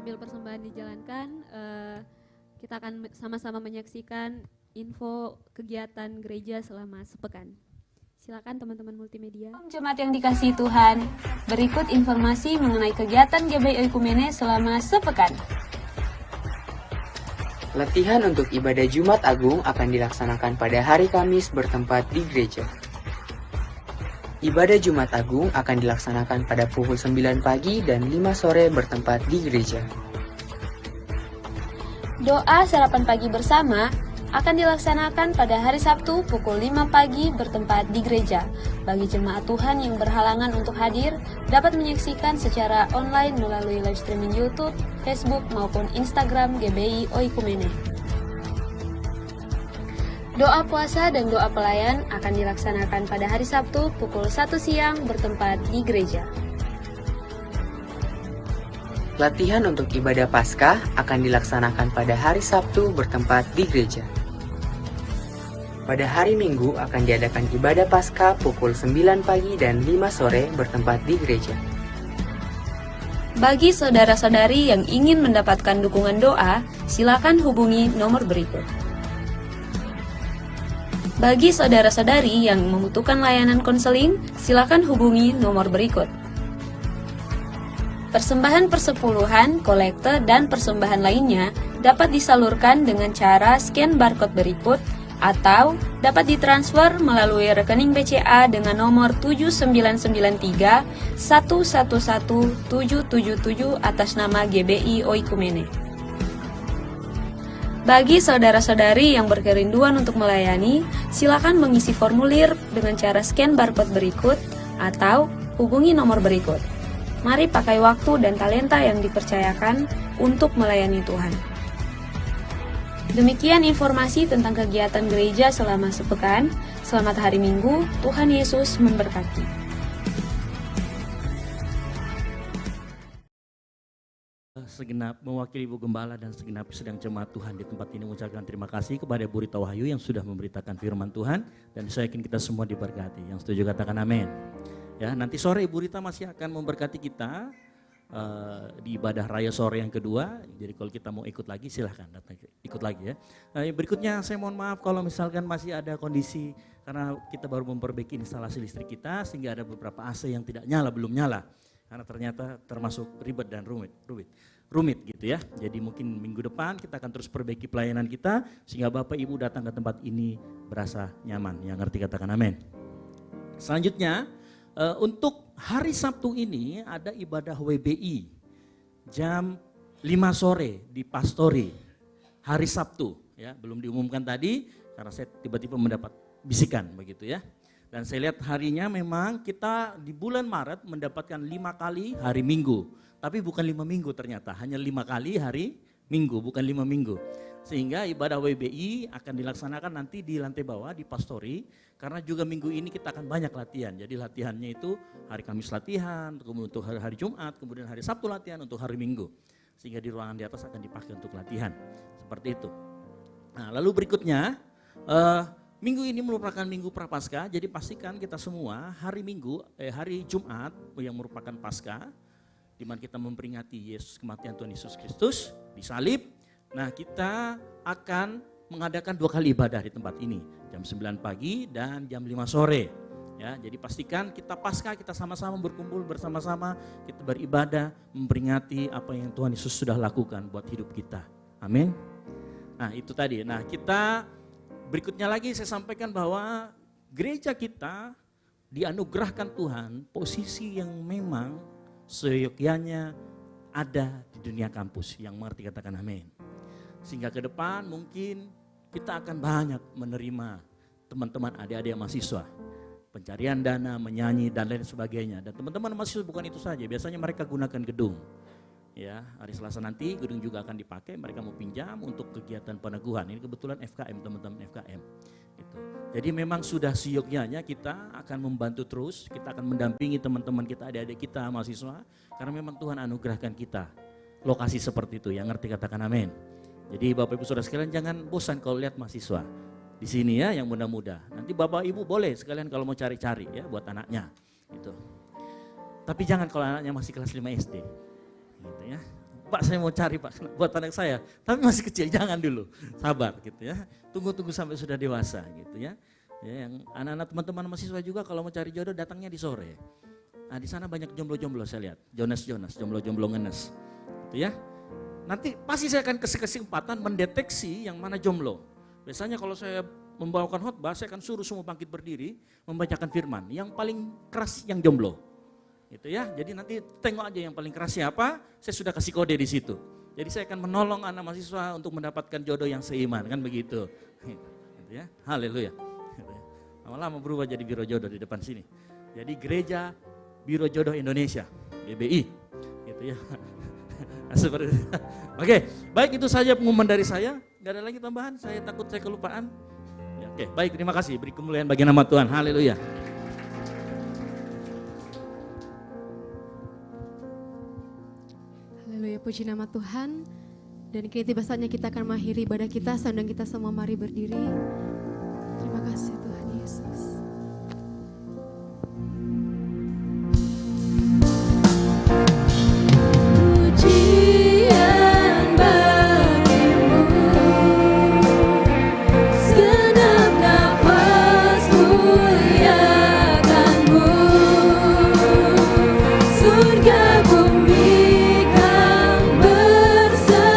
sambil persembahan dijalankan, kita akan sama-sama menyaksikan info kegiatan gereja selama sepekan. Silakan teman-teman multimedia.
Jemaat yang dikasihi Tuhan, berikut informasi mengenai kegiatan GBI Oikumene selama sepekan.
Latihan untuk ibadah Jumat Agung akan dilaksanakan pada hari Kamis bertempat di gereja. Ibadah Jumat Agung akan dilaksanakan pada pukul 9 pagi dan 5 sore bertempat di gereja.
Doa sarapan pagi bersama akan dilaksanakan pada hari Sabtu pukul 5 pagi bertempat di gereja. Bagi jemaat Tuhan yang berhalangan untuk hadir, dapat menyaksikan secara online melalui live streaming YouTube, Facebook, maupun Instagram GBI Oikumene. Doa puasa dan doa pelayan akan dilaksanakan pada hari Sabtu pukul 1 siang bertempat di gereja.
Latihan untuk ibadah Paskah akan dilaksanakan pada hari Sabtu bertempat di gereja. Pada hari Minggu akan diadakan ibadah Paskah pukul 9 pagi dan 5 sore bertempat di gereja.
Bagi saudara-saudari yang ingin mendapatkan dukungan doa, silakan hubungi nomor berikut. Bagi saudara-saudari yang membutuhkan layanan konseling, silakan hubungi nomor berikut. Persembahan persepuluhan, kolekte, dan persembahan lainnya dapat disalurkan dengan cara scan barcode berikut atau dapat ditransfer melalui rekening BCA dengan nomor 7993 111777 atas nama GBI Oikumene. Bagi saudara-saudari yang berkerinduan untuk melayani, silakan mengisi formulir dengan cara scan barcode berikut atau hubungi nomor berikut. Mari pakai waktu dan talenta yang dipercayakan untuk melayani Tuhan. Demikian informasi tentang kegiatan gereja selama sepekan. Selamat hari Minggu, Tuhan Yesus memberkati.
Segenap mewakili Ibu Gembala dan segenap sedang jemaat Tuhan di tempat ini mengucapkan terima kasih kepada Bu Rita Wahyu yang sudah memberitakan firman Tuhan, dan saya yakin kita semua diberkati. Yang setuju katakan amin. Ya, nanti sore Ibu Rita masih akan memberkati kita di ibadah raya sore yang kedua. Jadi kalau kita mau ikut lagi silahkan datang ikut lagi ya. Berikutnya saya mohon maaf kalau misalkan masih ada kondisi karena kita baru memperbaiki instalasi listrik kita sehingga ada beberapa AC yang tidak nyala, belum nyala. Karena ternyata termasuk ribet dan rumit gitu ya. Jadi mungkin minggu depan kita akan terus perbaiki pelayanan kita sehingga Bapak Ibu datang ke tempat ini berasa nyaman. Yang ngerti katakan amin. Selanjutnya untuk hari Sabtu ini ada ibadah WBI jam 5 sore di Pastori. Hari Sabtu ya, belum diumumkan tadi karena saya tiba-tiba mendapat bisikan begitu ya. Dan saya lihat harinya memang kita di bulan Maret mendapatkan 5 kali hari Minggu. Tapi bukan 5 minggu ternyata, hanya 5 kali hari Minggu, bukan 5 minggu. Sehingga ibadah WBI akan dilaksanakan nanti di lantai bawah di Pastori. Karena juga minggu ini kita akan banyak latihan. Jadi latihannya itu hari Kamis latihan, kemudian untuk hari Jumat, kemudian hari Sabtu latihan, untuk hari Minggu. Sehingga di ruangan di atas akan dipakai untuk latihan. Seperti itu. Nah, lalu berikutnya, minggu ini merupakan minggu Prapaskah, jadi pastikan kita semua hari Jumat yang merupakan Paskah, di mana kita memperingati kematian Tuhan Yesus Kristus, disalib. Nah, kita akan mengadakan 2 kali ibadah di tempat ini, jam 9 pagi dan jam 5 sore. Ya, jadi pastikan kita Paskah, kita sama-sama berkumpul bersama-sama, kita beribadah, memperingati apa yang Tuhan Yesus sudah lakukan buat hidup kita. Amin. Nah, itu tadi. Nah, kita berikutnya lagi saya sampaikan bahwa gereja kita dianugerahkan Tuhan posisi yang memang seyogyanya ada di dunia kampus. Yang mengerti katakan amin. Sehingga ke depan mungkin kita akan banyak menerima teman-teman adik-adik mahasiswa. Pencarian dana, menyanyi dan lain sebagainya. Dan teman-teman mahasiswa bukan itu saja, biasanya mereka gunakan gedung. Ya, hari Selasa nanti gedung juga akan dipakai, mereka mau pinjam untuk kegiatan peneguhan. Ini kebetulan FKM, teman-teman FKM. Gitu. Jadi memang sudah seyogyanya kita akan membantu terus, kita akan mendampingi teman-teman kita, adik-adik kita, mahasiswa. Karena memang Tuhan anugerahkan kita lokasi seperti itu, yang ngerti katakan amin. Jadi Bapak Ibu Saudara sekalian jangan bosan kalau lihat mahasiswa di sini ya yang muda-muda. Nanti Bapak Ibu boleh sekalian kalau mau cari-cari ya buat anaknya. Gitu. Tapi jangan kalau anaknya masih kelas 5 SD. Gitu ya. Pak saya mau cari Pak buat anak saya, tapi masih kecil, jangan dulu, sabar gitu ya. Tunggu sampai sudah dewasa gitu ya. Ya, yang anak-anak teman-teman mahasiswa juga kalau mau cari jodoh datangnya di sore. Nah di sana banyak jomblo-jomblo saya lihat, Jonas, jomblo-jomblo ngenes, gitu ya. Nanti pasti saya akan kasih kesempatan mendeteksi yang mana jomblo. Biasanya kalau saya membawakan khotbah, saya akan suruh semua bangkit berdiri, membacakan firman. Yang paling keras yang jomblo, gitu ya. Jadi nanti tengok aja yang paling keras siapa, saya sudah kasih kode di situ. Jadi saya akan menolong anak mahasiswa untuk mendapatkan jodoh yang seiman, kan begitu. Gitu ya. Haleluya. Lama-lama berubah jadi biro jodoh di depan sini. Jadi Gereja Biro Jodoh Indonesia, GBI, gitu ya. Seperti itu. Oke, baik itu saja pengumuman dari saya. Gak ada lagi tambahan, saya takut saya kelupaan. Ya, oke, baik terima kasih. Beri kemuliaan bagi nama Tuhan. Haleluya.
Haleluya, puji nama Tuhan. Dan kini tiba saatnya kita akan mengakhiri ibadah kita. Sedang kita semua mari berdiri. Terima kasih Tuhan Yesus.
Pujian bagimu, segenap nafas muliakanmu, surga bumi kan berseru,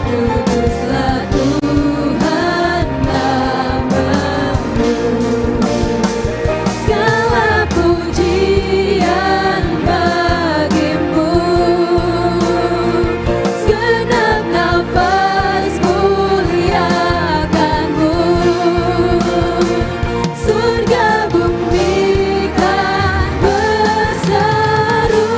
kuduslah Tuhan namamu. Segala pujian bagimu, segenap nafas muliakanmu, surga bumi kan berseru,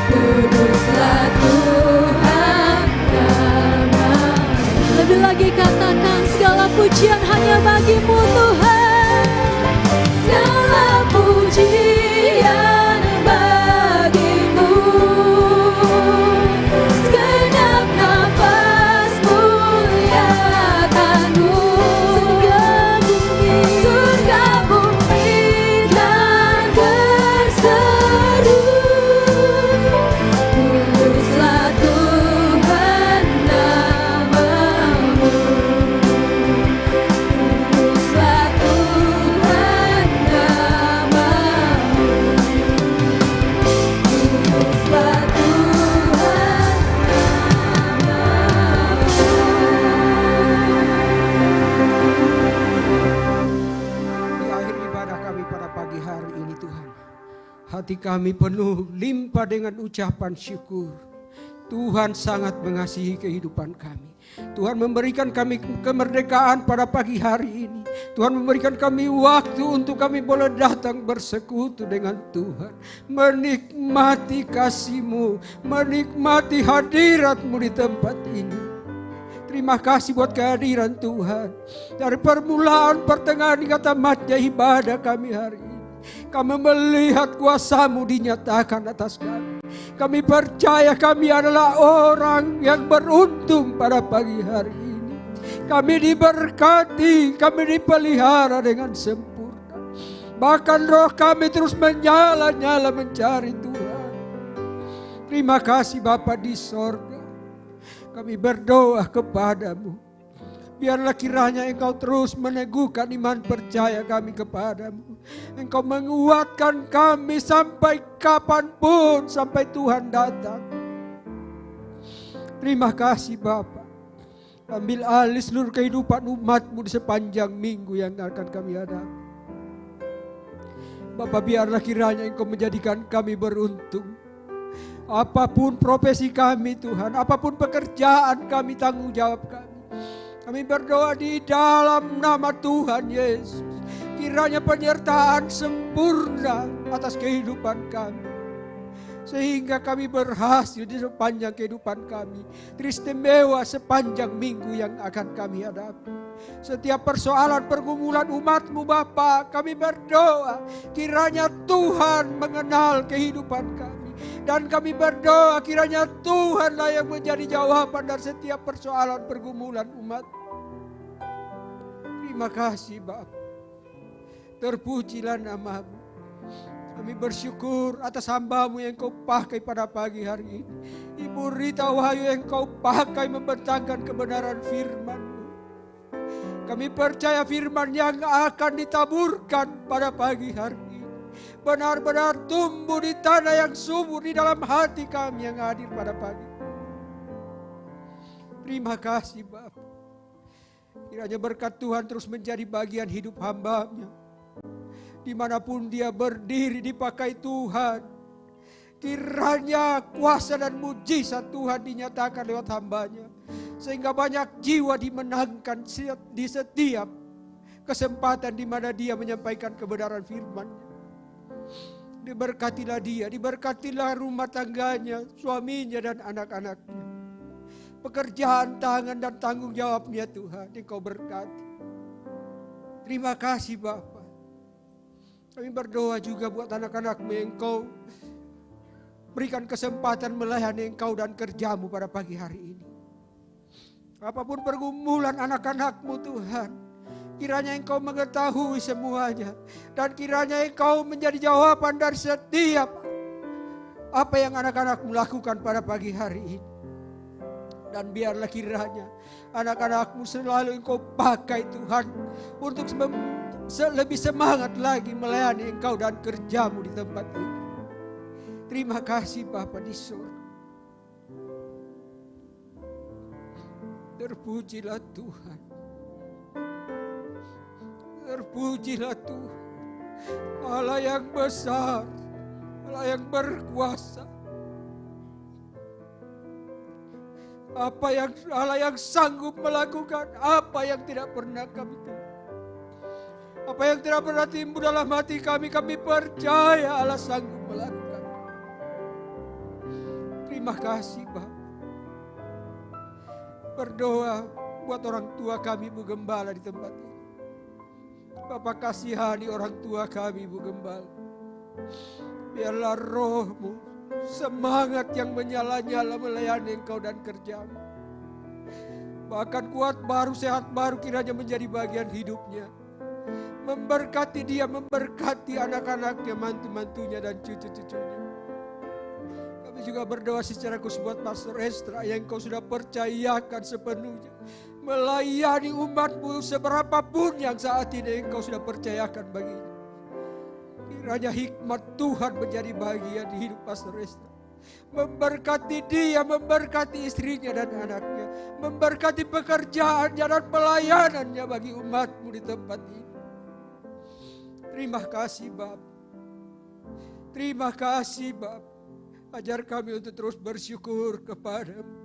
kuduslah Tuhan namamu. Lebih lagi katakan segala pujian hanya bagimu Tuhan. Segala pujian bagimu, segenap nafas muliakanmu, surga bumi kan berseru, kuduslah Tuhan namamu, kuduslah Tuhan namamu, kuduslah
Di akhir ibadah kami pada pagi hari ini Tuhan, hati kami penuh limpah dengan ucapan syukur. Tuhan sangat mengasihi kehidupan kami. Tuhan memberikan kami kemerdekaan pada pagi hari ini. Tuhan memberikan kami waktu untuk kami boleh datang bersekutu dengan Tuhan. Menikmati kasih-Mu, menikmati hadirat-Mu di tempat ini. Terima kasih buat kehadiran Tuhan. Dari permulaan, pertengahan hingga tamatnya ibadah kami hari ini. Kami melihat kuasa-Mu dinyatakan atas kami. Kami percaya kami adalah orang yang beruntung pada pagi hari ini. Kami diberkati, kami dipelihara dengan sempurna. Bahkan roh kami terus menyala-nyala mencari Tuhan. Terima kasih Bapa di sorga. Kami berdoa kepadamu. Biarlah kiranya Engkau terus meneguhkan iman percaya kami kepadamu. Engkau menguatkan kami sampai kapanpun, sampai Tuhan datang. Terima kasih Bapa. Ambil alih seluruh kehidupan umat-Mu di sepanjang minggu yang akan kami hadapi. Bapa, biarlah kiranya Engkau menjadikan kami beruntung. Apapun profesi kami Tuhan, apapun pekerjaan kami, tanggung jawab kami. Kami berdoa di dalam nama Tuhan Yesus. Kiranya penyertaan sempurna atas kehidupan kami. Sehingga kami berhasil di sepanjang kehidupan kami. Teristimewa sepanjang minggu yang akan kami hadapi. Setiap persoalan pergumulan umat-Mu Bapa, kami berdoa kiranya Tuhan mengenal kehidupan kami. Dan kami berdoa kiranya Tuhanlah yang menjadi jawaban dari setiap persoalan pergumulan umat. Terima kasih Bapa. Terpujilah nama-Mu. Kami bersyukur atas hamba-Mu yang Kau pakai pada pagi hari ini. Ibu Rita Wahyu yang Kau pakai membentangkan kebenaran firman-Mu. Kami percaya firman yang akan ditaburkan pada pagi hari ini benar-benar tumbuh di tanah yang subur di dalam hati kami yang hadir pada pagi. Terima kasih Bapa. Kiranya berkat Tuhan terus menjadi bagian hidup hamba-Nya. Dimanapun dia berdiri dipakai Tuhan. Kiranya kuasa dan mujizat Tuhan dinyatakan lewat hamba-Nya. Sehingga banyak jiwa dimenangkan di setiap kesempatan di mana dia menyampaikan kebenaran firman-Nya. Diberkatilah dia, diberkatilah rumah tangganya, suaminya dan anak-anaknya. Pekerjaan tangan dan tanggung jawabnya Tuhan, Engkau berkati. Terima kasih Bapa. Kami berdoa juga buat anak-anak-Mu yang Engkau berikan kesempatan melayani Engkau dan kerja-Mu pada pagi hari ini. Apapun pergumulan anak-anak-Mu Tuhan, kiranya Engkau mengetahui semuanya. Dan kiranya Engkau menjadi jawaban dari setiap apa yang anak-anak-Mu lakukan pada pagi hari ini. Dan biarlah kiranya anak-anak-Mu selalu Engkau pakai Tuhan untuk lebih semangat lagi melayani Engkau dan kerja-Mu di tempat ini. Terima kasih Bapa di surga. Terpujilah Tuhan. Terpujilah Tuhan. Allah yang besar, Allah yang berkuasa. Apa yang Allah yang sanggup melakukan, apa yang tidak pernah kami tahu. Apa yang tidak pernah timbul dalam hati kami percaya Allah sanggup melakukan. Terima kasih Bapa. Berdoa buat orang tua kami Bu Gembala di tempat ini. Bapak kasihani orang tua kami Bu Gembala. Biarlah roh-Mu, semangat yang menyala-nyala melayani Engkau dan kerja-Mu. Bahkan kuat baru, sehat baru kiranya menjadi bagian hidupnya. Memberkati dia, memberkati anak-anaknya, mantu-mantunya dan cucu-cucunya. Kami juga berdoa secara khusus buat Pastor Estra yang Engkau sudah percayakan sepenuhnya. Melayani umat-Mu seberapapun yang saat ini Engkau sudah percayakan baginya. Kiranya hikmat Tuhan menjadi bagian di hidup Pastor Estra. Memberkati dia, memberkati istrinya dan anaknya. Memberkati pekerjaannya dan pelayanannya bagi umat-Mu di tempat ini. Terima kasih Bapa. Terima kasih Bapa. Ajar kami untuk terus bersyukur kepada-Mu.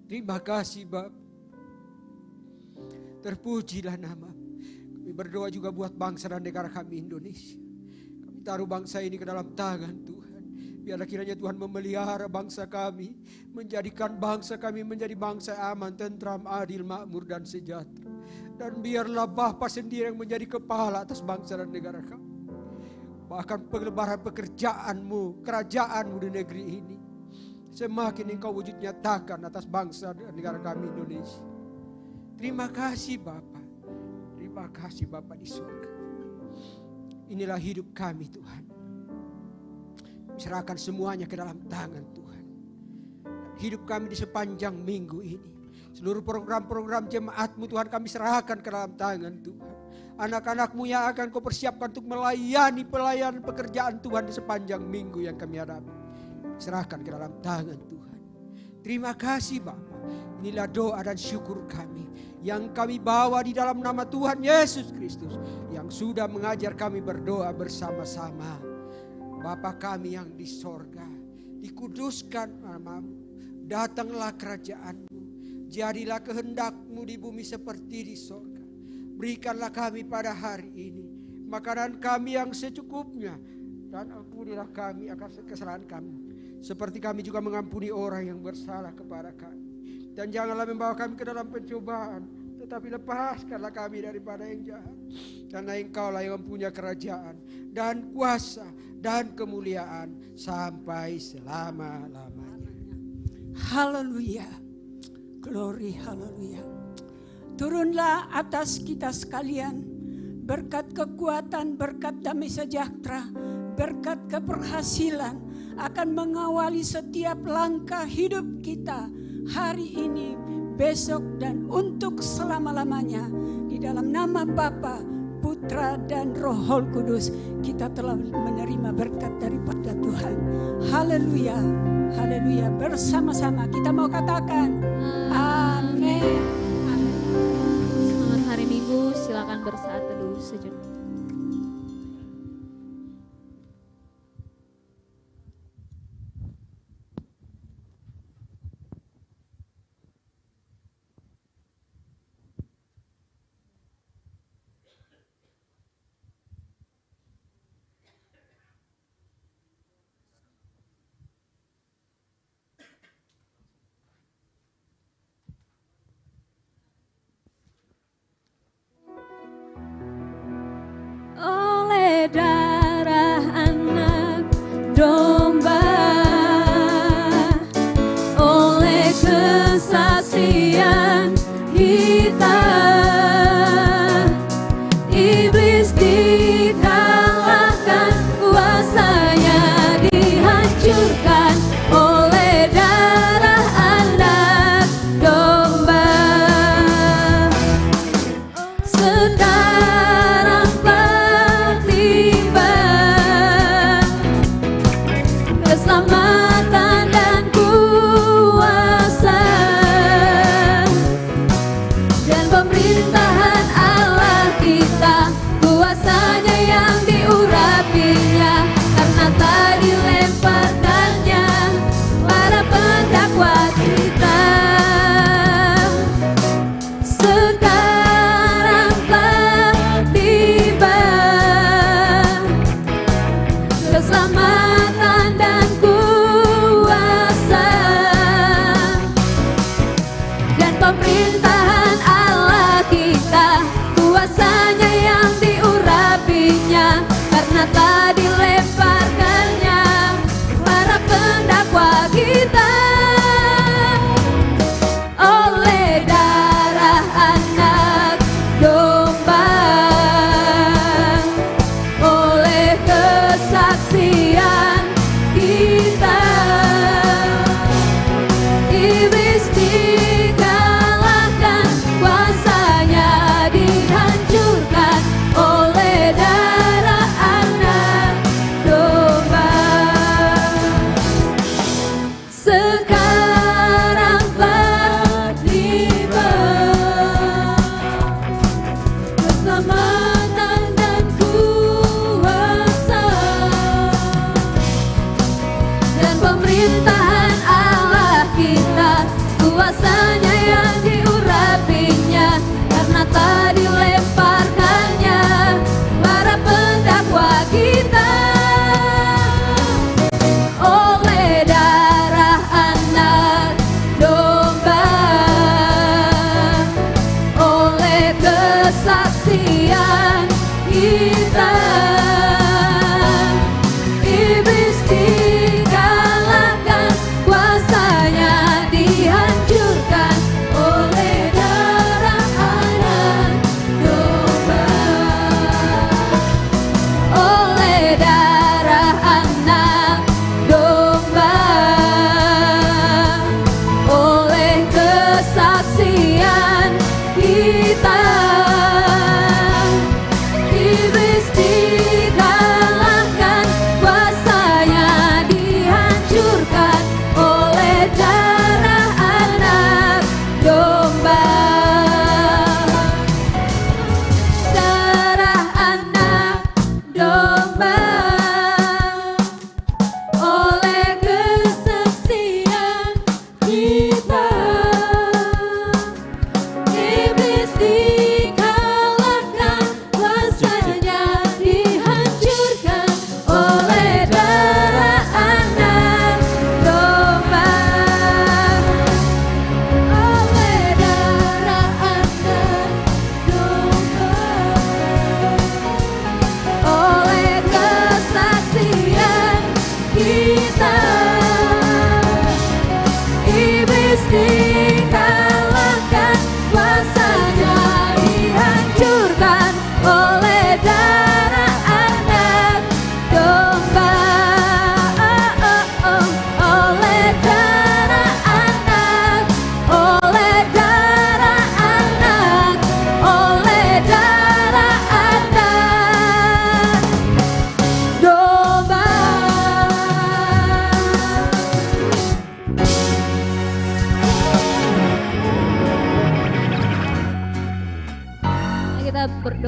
Terima kasih Bapa. Terpujilah nama-Mu. Kami berdoa juga buat bangsa dan negara kami Indonesia. Kami taruh bangsa ini ke dalam tangan Tuhan. Biarlah kiranya Tuhan memelihara bangsa kami. Menjadikan bangsa kami menjadi bangsa aman, tentram, adil, makmur dan sejahtera. Dan biarlah Bapa sendiri yang menjadi kepala atas bangsa dan negara kami. Bahkan pelebaran pekerjaan-Mu, kerajaan-Mu di negeri ini. Semakin Engkau wujud nyatakan atas bangsa dan negara kami Indonesia. Terima kasih Bapa. Terima kasih Bapa di surga. Inilah hidup kami Tuhan. Serahkan semuanya ke dalam tangan Tuhan. Hidup kami di sepanjang minggu ini. Seluruh program-program jemaat-Mu Tuhan kami serahkan ke dalam tangan Tuhan. Anak-anak-Mu yang akan Kau persiapkan untuk melayani pelayanan pekerjaan Tuhan di sepanjang minggu yang kami hadapi. Serahkan ke dalam tangan Tuhan. Terima kasih Bapa. Inilah doa dan syukur kami yang kami bawa di dalam nama Tuhan Yesus Kristus yang sudah mengajar kami berdoa bersama-sama. Bapa kami yang di sorga, dikuduskan nama-Mu, datanglah kerajaan-Mu, jadilah kehendak-Mu di bumi seperti di sorga. Berikanlah kami pada hari ini makanan kami yang secukupnya, dan ampunilah kami akan kesalahan kami, seperti kami juga mengampuni orang yang bersalah kepada kami. Dan janganlah membawa kami ke dalam pencobaan, tetapi lepaskanlah kami daripada yang jahat. Karena Engkau-lah yang mempunyai kerajaan dan kuasa dan kemuliaan sampai selama-lamanya.
Haleluya. Glory, haleluya. Turunlah atas kita sekalian. berkat kekuatan, berkat damai sejahtera, berkat keberhasilan akan mengawali setiap langkah hidup kita hari ini, besok, dan untuk selama-lamanya. Di dalam nama Bapa, Putra, dan Roh Kudus, kita telah menerima berkat daripada Tuhan. Haleluya, haleluya. Bersama-sama kita mau katakan amin.
Selamat hari Minggu, silakan bersaat teduh sejenak. Oleh darah anak domba, oleh kesaksian kita, iblis dikalahkan, kuasanya dihancurkan oleh darah anak domba. Sekarang keselamatan dan kuasa dan pemerintahan Allah kita, kuasanya yang diurapinya, karena tak dilemparkannya para pendakwa kita. Sekarang telah tiba keselamatan dan kuasa dan pemerintahan Allah kita, kuasanya yang diurapinya, karena tak dilemparkannya para pendakwa kita. Oleh darah anak domba, oleh kesaksian kita, iblis dikalahkan, kuasanya dihancurkan oleh darah anak domba. Sekarang telah tiba keselamatan dan kuasa dan pemerintahan Allah kita, kuasanya yang diurapinya, karena tak dilemparkannya para pendakwa kita. Oleh darah anak domba, oleh kesaksian kita, iblis dikalahkan, kuasanya dihancurkan oleh darah anak domba. Oleh darah anak domba, oleh kesaksian kita, iblis dikalahkan,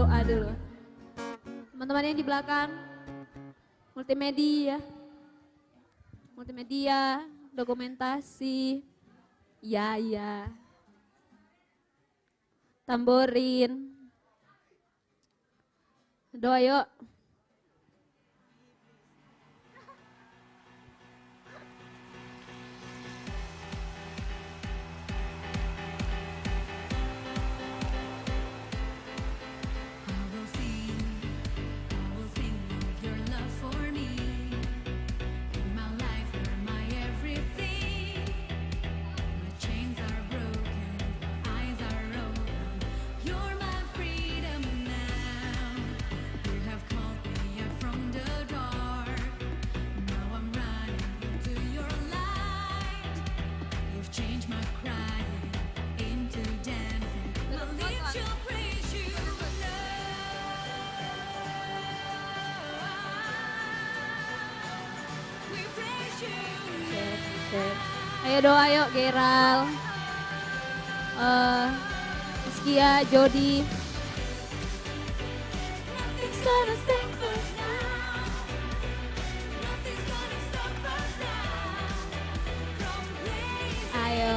doa dulu. Teman-teman yang di belakang, multimedia, dokumentasi, ya, tamborin, doa yuk. Ayo doa yuk Geral, Rizkia, Jody. Ayo,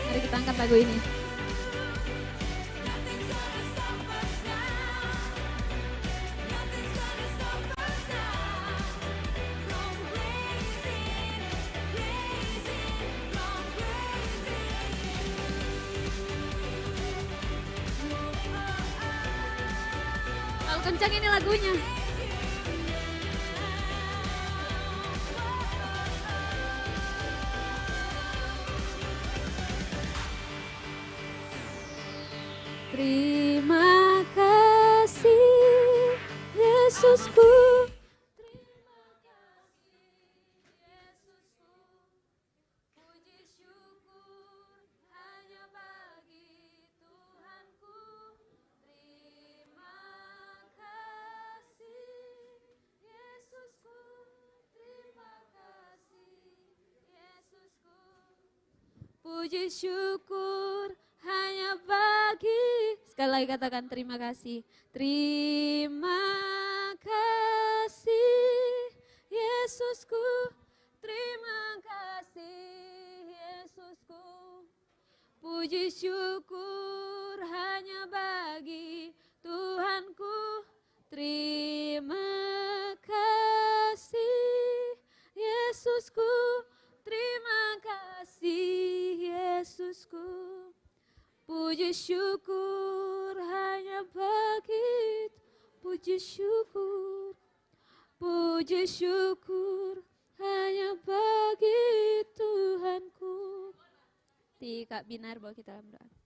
mari kita angkat lagu ini. Kencang ini lagunya. Terima kasih Yesusku. Puji syukur hanya bagi. Sekali lagi katakan terima kasih. Terima kasih Yesusku. Terima kasih Yesusku. Puji syukur hanya bagi Tuhanku. Terima kasih Yesusku. Terima kasih Yesusku. Puji syukur hanya bagi. Puji syukur hanya bagi Tuhanku. Di Kak Binar bawa kita dalam doa.